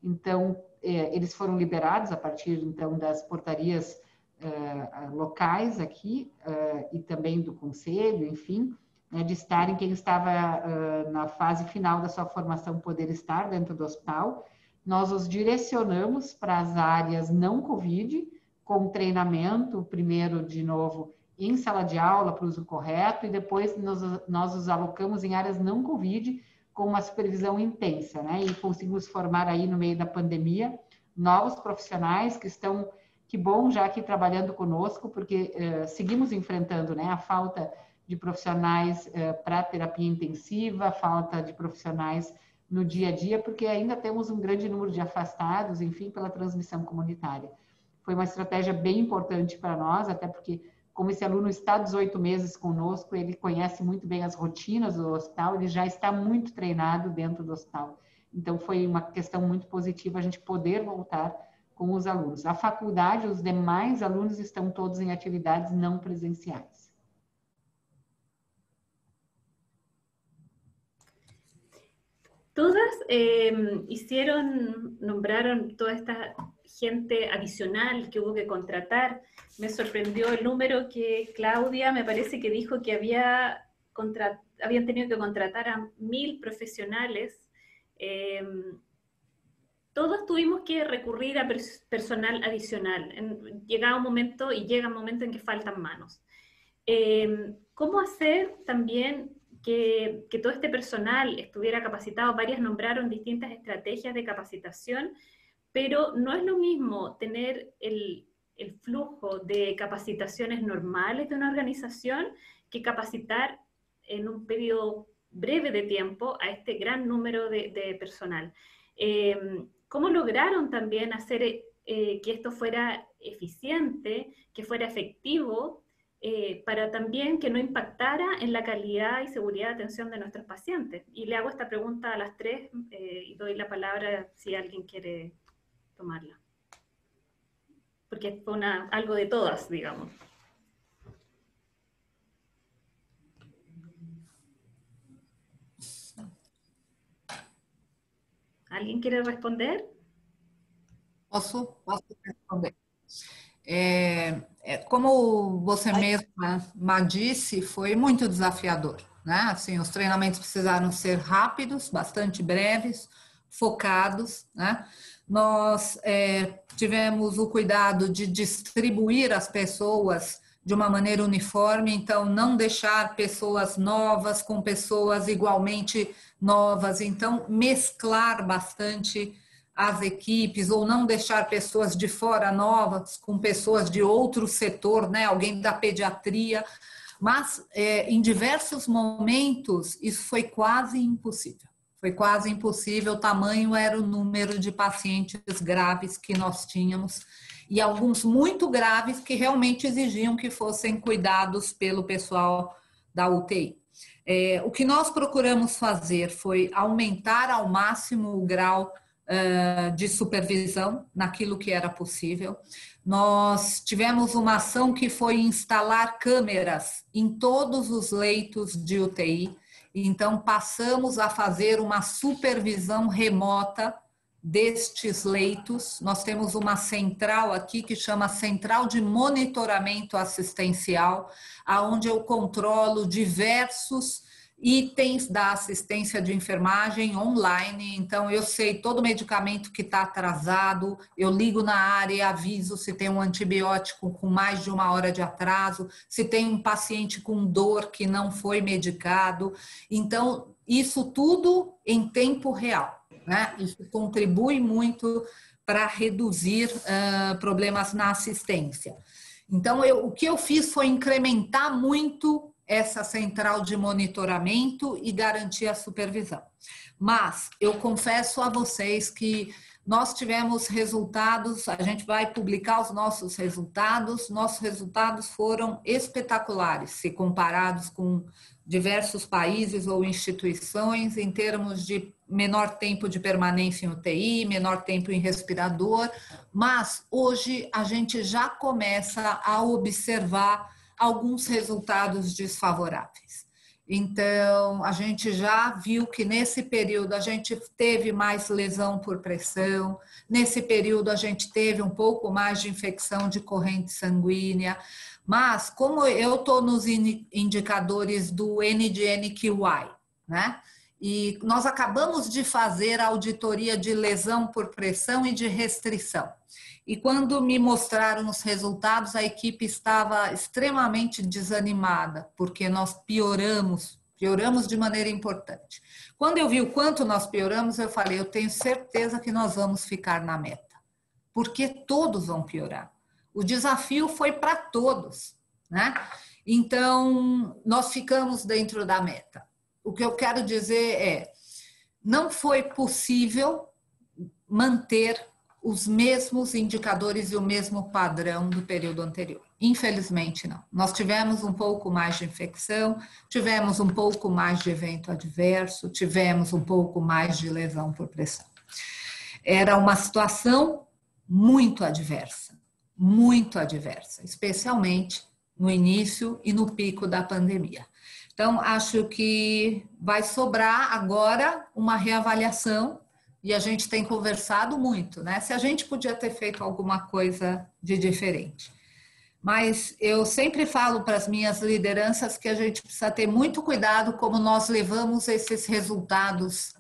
Speaker 2: Então, eles foram liberados a partir, então, das portarias locais aqui e também do conselho, enfim, né, de estarem, quem estava na fase final da sua formação poder estar dentro do hospital. Nós os direcionamos para as áreas não Covid, com treinamento, primeiro, de novo, em sala de aula para o uso correto, e depois nós os alocamos em áreas não Covid, com uma supervisão intensa, né? E conseguimos formar aí, no meio da pandemia, novos profissionais que estão, que bom, já aqui trabalhando conosco, porque seguimos enfrentando, né, a falta de profissionais para terapia intensiva, a falta de profissionais no dia a dia, porque ainda temos um grande número de afastados, enfim, pela transmissão comunitária. Foi uma estratégia bem importante para nós, até porque, como esse aluno está 18 meses conosco, ele conhece muito bem as rotinas do hospital, ele já está muito treinado dentro do hospital. Então, foi uma questão muito positiva a gente poder voltar com os alunos. A faculdade, os demais alunos estão todos em atividades não presenciais.
Speaker 1: Todas nombraron toda esta gente adicional que hubo que contratar. Me sorprendió el número que Claudia me parece que dijo que habían tenido que contratar a 1000 profesionales. Todos tuvimos que recurrir a personal adicional. Llega un momento en que faltan manos. ¿Cómo hacer también que todo este personal estuviera capacitado? Varias nombraron distintas estrategias de capacitación, pero no es lo mismo tener el flujo de capacitaciones normales de una organización que capacitar en un periodo breve de tiempo a este gran número de personal. ¿Cómo lograron también hacer que esto fuera eficiente, que fuera efectivo, para también que no impactara en la calidad y seguridad de atención de nuestros pacientes? Y le hago esta pregunta a las tres y doy la palabra si alguien quiere tomarla. Porque fue algo de todas, digamos. ¿Alguien quiere responder?
Speaker 4: Posso responder. Como você mesma disse, foi muito desafiador, né? Assim, os treinamentos precisaram ser rápidos, bastante breves, focados, né? Nós tivemos o cuidado de distribuir as pessoas de uma maneira uniforme, então não deixar pessoas novas com pessoas igualmente novas, então mesclar bastante as equipes, ou não deixar pessoas de fora novas com pessoas de outro setor, né? Alguém da pediatria, mas em diversos momentos isso foi quase impossível. Foi quase impossível, tamanho era o número de pacientes graves que nós tínhamos, e alguns muito graves que realmente exigiam que fossem cuidados pelo pessoal da UTI. O que nós procuramos fazer foi aumentar ao máximo o grau de supervisão naquilo que era possível. Nós tivemos uma ação que foi instalar câmeras em todos os leitos de UTI, então passamos a fazer uma supervisão remota destes leitos. Nós temos uma central aqui que chama Central de Monitoramento Assistencial, aonde eu controlo diversos itens da assistência de enfermagem online. Então eu sei todo medicamento que está atrasado, eu ligo na área e aviso se tem um antibiótico com mais de 1 hora de atraso, se tem um paciente com dor que não foi medicado. Então isso tudo em tempo real, né? Isso contribui muito para reduzir problemas na assistência. Então o que eu fiz foi incrementar muito essa central de monitoramento e garantir a supervisão. Mas eu confesso a vocês que nós tivemos resultados, a gente vai publicar os nossos resultados foram espetaculares, se comparados com diversos países ou instituições, em termos de menor tempo de permanência em UTI, menor tempo em respirador, mas hoje a gente já começa a observar alguns resultados desfavoráveis. Então, a gente já viu que nesse período a gente teve mais lesão por pressão, nesse período a gente teve um pouco mais de infecção de corrente sanguínea, mas como eu estou nos indicadores do NDNQI, né? E nós acabamos de fazer a auditoria de lesão por pressão e de restrição. E quando me mostraram os resultados, a equipe estava extremamente desanimada, porque nós pioramos de maneira importante. Quando eu vi o quanto nós pioramos, eu falei, eu tenho certeza que nós vamos ficar na meta, porque todos vão piorar. O desafio foi para todos, né? Então, nós ficamos dentro da meta. O que eu quero dizer é, não foi possível manter os mesmos indicadores e o mesmo padrão do período anterior. Infelizmente, não. Nós tivemos um pouco mais de infecção, tivemos um pouco mais de evento adverso, tivemos um pouco mais de lesão por pressão. Era uma situação muito adversa, especialmente no início e no pico da pandemia. Então, acho que vai sobrar agora uma reavaliação. E a gente tem conversado muito, né? Se a gente podia ter feito alguma coisa de diferente. Mas eu sempre falo para as minhas lideranças que a gente precisa ter muito cuidado como nós levamos esses resultados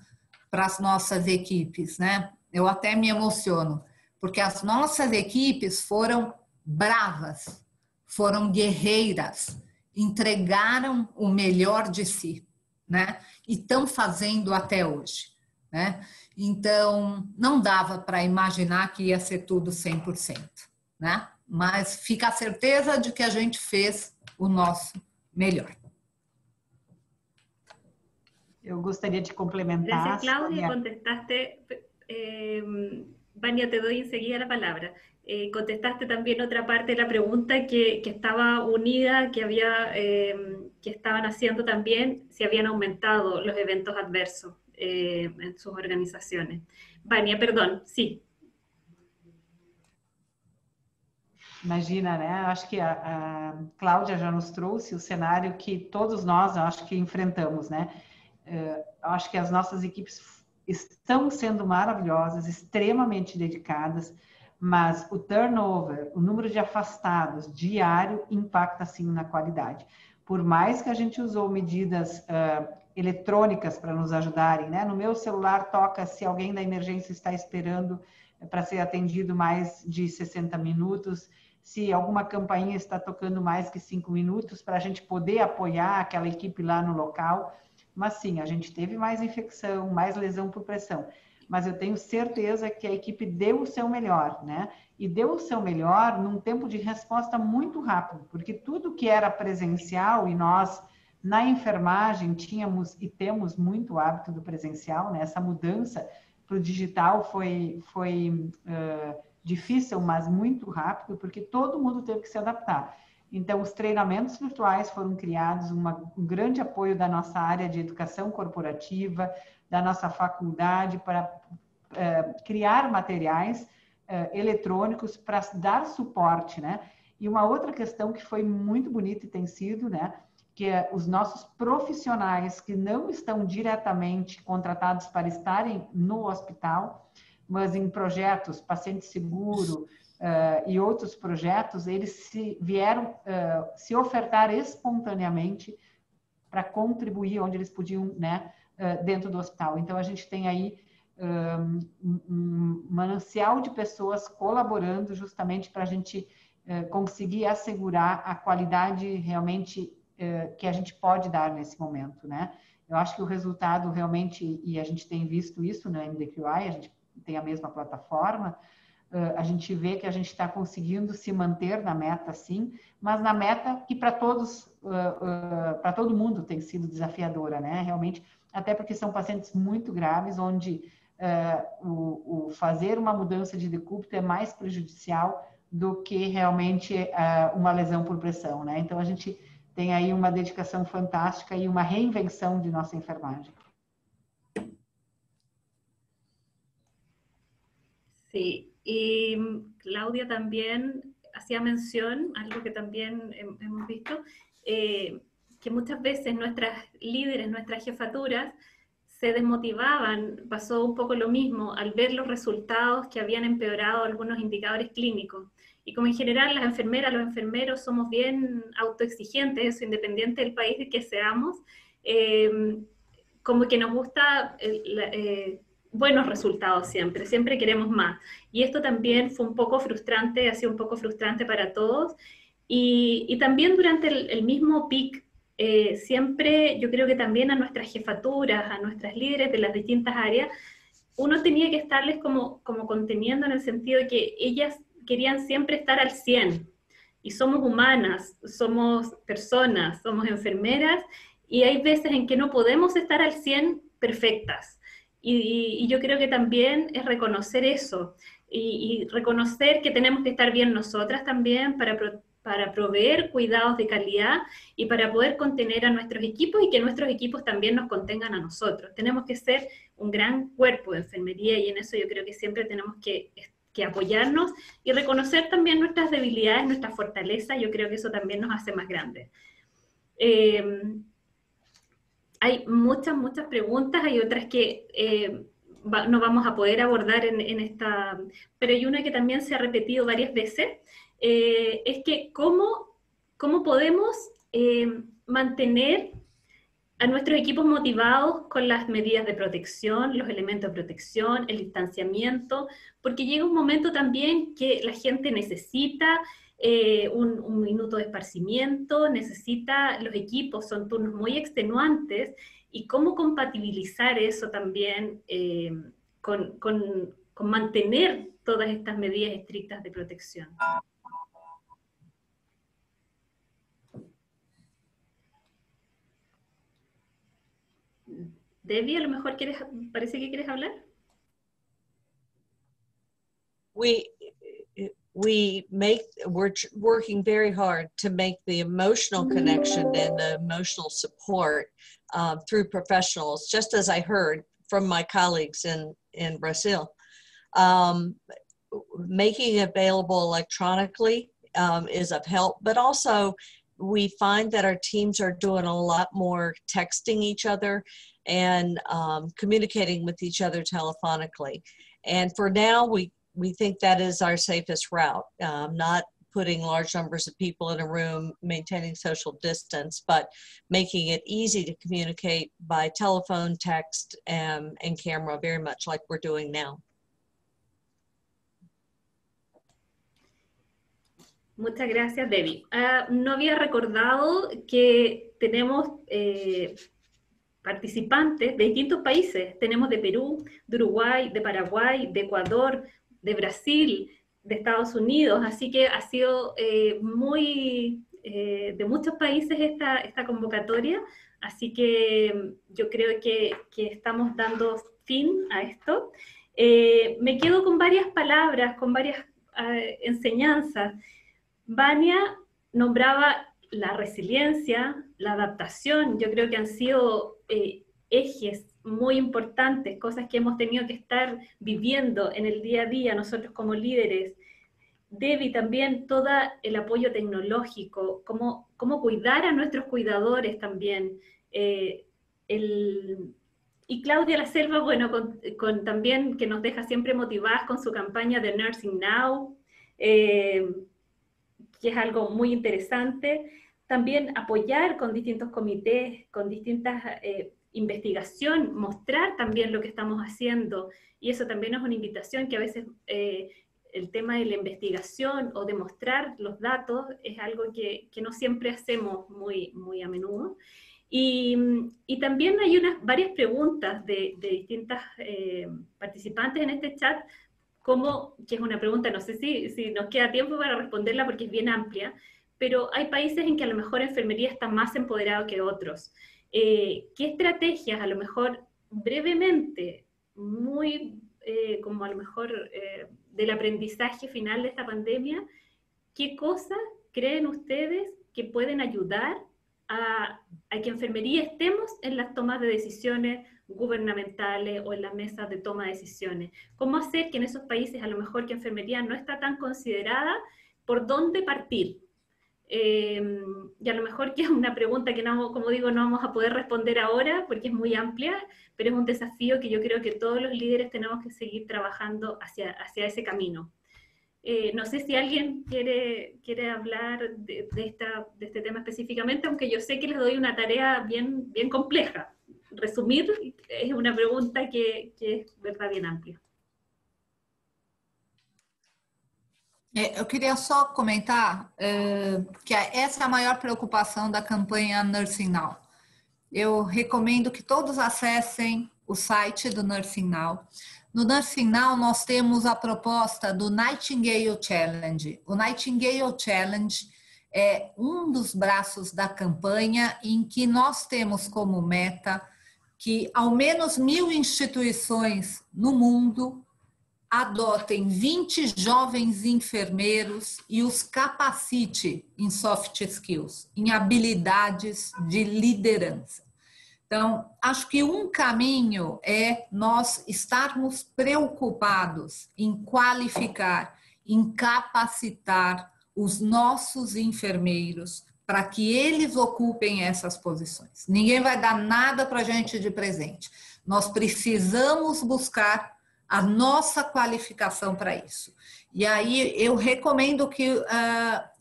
Speaker 4: para as nossas equipes, né? Eu até me emociono, porque as nossas equipes foram bravas, foram guerreiras, entregaram o melhor de si, né? E estão fazendo até hoje, né? Então, não dava para imaginar que ia ser tudo 100%, né? Mas fica a certeza de que a gente fez o nosso melhor.
Speaker 2: Eu gostaria de complementar.
Speaker 1: Gracias, Claudia. Contestaste, Vania, te doy enseguida la palabra. Contestaste también otra parte de la pregunta que estaba unida, que estaban haciendo también si habían aumentado los eventos adversos en sus organizaciones. Vania, perdón, sí.
Speaker 2: Imagina, né? Acho que a Cláudia já nos trouxe o cenário que todos nós, acho que enfrentamos, né? Acho que as nossas equipes estão sendo maravilhosas, extremamente dedicadas, mas o turnover, o número de afastados diário impacta sim na qualidade. Por mais que a gente usou medidas eletrônicas para nos ajudarem, né? No meu celular toca se alguém da emergência está esperando para ser atendido mais de 60 minutos, se alguma campainha está tocando mais que 5 minutos, para a gente poder apoiar aquela equipe lá no local. Mas sim, a gente teve mais infecção, mais lesão por pressão. Mas eu tenho certeza que a equipe deu o seu melhor, né? E deu o seu melhor num tempo de resposta muito rápido, porque tudo que era presencial, e nós, na enfermagem, tínhamos e temos muito hábito do presencial, né? Essa mudança para o digital foi difícil, mas muito rápido, porque todo mundo teve que se adaptar. Então, os treinamentos virtuais foram criados, um grande apoio da nossa área de educação corporativa, da nossa faculdade, para criar materiais eletrônicos para dar suporte, né? E uma outra questão que foi muito bonita e tem sido, né? Que os nossos profissionais que não estão diretamente contratados para estarem no hospital, mas em projetos, Paciente Seguro e outros projetos, eles vieram se ofertar espontaneamente para contribuir onde eles podiam, né, dentro do hospital. Então, a gente tem aí um manancial de pessoas colaborando justamente para a gente conseguir assegurar a qualidade realmente que a gente pode dar nesse momento, né? Eu acho que o resultado realmente, e a gente tem visto isso na MDQI, a gente tem a mesma plataforma, a gente vê que a gente está conseguindo se manter na meta, sim, mas na meta que para todos, para todo mundo tem sido desafiadora, né? Realmente, até porque são pacientes muito graves, onde o fazer uma mudança de decúbito é mais prejudicial do que realmente uma lesão por pressão, né? Então, a gente tem aí uma dedicação fantástica e uma reinvenção de nossa enfermagem.
Speaker 1: Sí, y Claudia también hacía mención, algo que también hemos visto, que muchas veces nuestras líderes, nuestras jefaturas, se desmotivaban, pasó un poco lo mismo al ver los resultados que habían empeorado algunos indicadores clínicos. Y como en general las enfermeras, los enfermeros somos bien autoexigentes, eso independiente del país de que seamos, como que nos gusta buenos resultados siempre, siempre queremos más. Y esto también fue un poco frustrante, ha sido un poco frustrante para todos. Y también durante el mismo PIC, siempre yo creo que también a nuestras jefaturas, a nuestras líderes de las distintas áreas, uno tenía que estarles como conteniendo en el sentido de que ellas querían siempre estar al 100. Y somos humanas, somos personas, somos enfermeras, y hay veces en que no podemos estar al 100 perfectas. Y yo creo que también es reconocer eso, y reconocer que tenemos que estar bien nosotras también para proveer cuidados de calidad y para poder contener a nuestros equipos y que nuestros equipos también nos contengan a nosotros. Tenemos que ser un gran cuerpo de enfermería y en eso yo creo que siempre tenemos que apoyarnos y reconocer también nuestras debilidades, nuestras fortalezas. Yo creo que eso también nos hace más grandes. Hay muchas preguntas, hay otras que no vamos a poder abordar en esta, pero hay una que también se ha repetido varias veces, es que cómo podemos mantener a nuestros equipos motivados con las medidas de protección, los elementos de protección, el distanciamiento, porque llega un momento también que la gente necesita un minuto de esparcimiento, necesita los equipos, son turnos muy extenuantes, y cómo compatibilizar eso también con mantener todas estas medidas estrictas de protección. Debbie, a lo mejor parece que quieres hablar.
Speaker 3: We're working very hard to make the emotional connection and the emotional support through professionals, just as I heard from my colleagues in Brazil. Making it available electronically is of help, but also we find that our teams are doing a lot more texting each other and communicating with each other telephonically. And for now, we think that is our safest route, not putting large numbers of people in a room, maintaining social distance, but making it easy to communicate by telephone, text, and camera, very much like we're doing now.
Speaker 1: Muchas gracias, Debbie. No había recordado que tenemos participantes de distintos países. Tenemos de Perú, de Uruguay, de Paraguay, de Ecuador, de Brasil, de Estados Unidos, así que ha sido de muchos países esta convocatoria, así que yo creo que estamos dando fin a esto. Me quedo con varias palabras, con varias enseñanzas. Vania nombraba la resiliencia, la adaptación, yo creo que han sido ejes muy importantes, cosas que hemos tenido que estar viviendo en el día a día nosotros como líderes. Debbie también, todo el apoyo tecnológico, cómo cuidar a nuestros cuidadores también. Y Claudia La Selva, bueno, también que nos deja siempre motivadas con su campaña de Nursing Now, que es algo muy interesante. También apoyar con distintos comités, con distintas investigación, mostrar también lo que estamos haciendo, y eso también es una invitación que a veces el tema de la investigación o de mostrar los datos es algo que no siempre hacemos muy a menudo. Y también hay varias preguntas de distintas participantes en este chat, que es una pregunta, no sé si nos queda tiempo para responderla porque es bien amplia, pero hay países en que a lo mejor enfermería está más empoderado que otros. ¿Qué estrategias, a lo mejor brevemente, como a lo mejor del aprendizaje final de esta pandemia, qué cosas creen ustedes que pueden ayudar a que enfermería estemos en las tomas de decisiones gubernamentales o en las mesas de toma de decisiones? ¿Cómo hacer que en esos países a lo mejor que enfermería no está tan considerada, por dónde partir? Y a lo mejor que es una pregunta que, no, como digo, no vamos a poder responder ahora porque es muy amplia, pero es un desafío que yo creo que todos los líderes tenemos que seguir trabajando hacia ese camino. No sé si alguien quiere hablar de este tema específicamente, aunque yo sé que les doy una tarea bien compleja. Resumir es una pregunta que es, verdad, bien amplia.
Speaker 4: Eu queria só comentar que essa é a maior preocupação da campanha Nursing Now. Eu recomendo que todos acessem o site do Nursing Now. No Nursing Now, nós temos a proposta do Nightingale Challenge. O Nightingale Challenge é um dos braços da campanha em que nós temos como meta que ao menos 1.000 instituições no mundo adotem 20 jovens enfermeiros e os capacite em soft skills, em habilidades de liderança. Então, acho que um caminho é nós estarmos preocupados em qualificar, em capacitar os nossos enfermeiros para que eles ocupem essas posições. Ninguém vai dar nada para a gente de presente. Nós precisamos buscar a nossa qualificação para isso. E aí eu recomendo que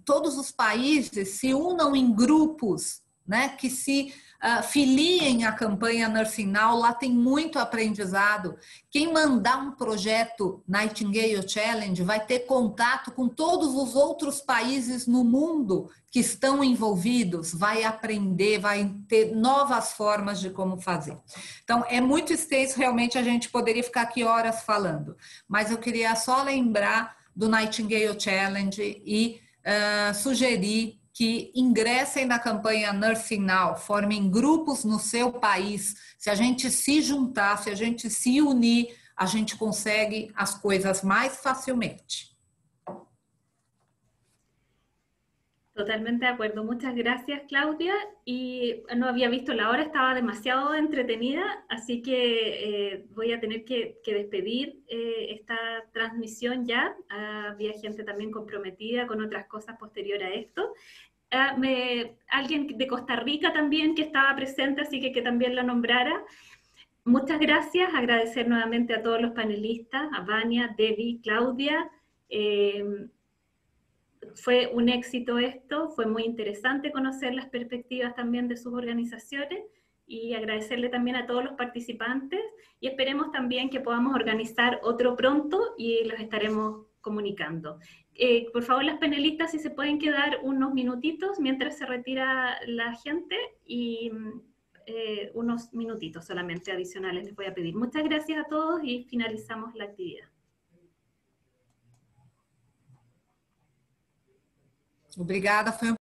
Speaker 4: todos os países se unam em grupos, né, que se filiem à campanha Nursing Now. Lá tem muito aprendizado. Quem mandar um projeto Nightingale Challenge vai ter contato com todos os outros países no mundo que estão envolvidos, vai aprender, vai ter novas formas de como fazer. Então, é muito extenso, realmente a gente poderia ficar aqui horas falando, mas eu queria só lembrar do Nightingale Challenge e sugerir que ingressem na campanha Nursing Now, formem grupos no seu país. Se a gente se juntar, se a gente se unir, a gente consegue as coisas mais facilmente.
Speaker 1: Totalmente de acuerdo. Muchas gracias, Claudia. Y no había visto la hora, estaba demasiado entretenida, así que voy a tener que despedir esta transmisión ya. Había gente también comprometida con otras cosas posterior a esto. Alguien de Costa Rica también que estaba presente, así que también la nombrara. Muchas gracias. Agradecer nuevamente a todos los panelistas, a Vania, Debbie, Claudia. Fue un éxito esto, fue muy interesante conocer las perspectivas también de sus organizaciones y agradecerle también a todos los participantes y esperemos también que podamos organizar otro pronto y los estaremos comunicando. Por favor, las panelistas, si se pueden quedar unos minutitos mientras se retira la gente, y unos minutitos solamente adicionales les voy a pedir. Muchas gracias a todos y finalizamos la actividad.
Speaker 4: Obrigada, foi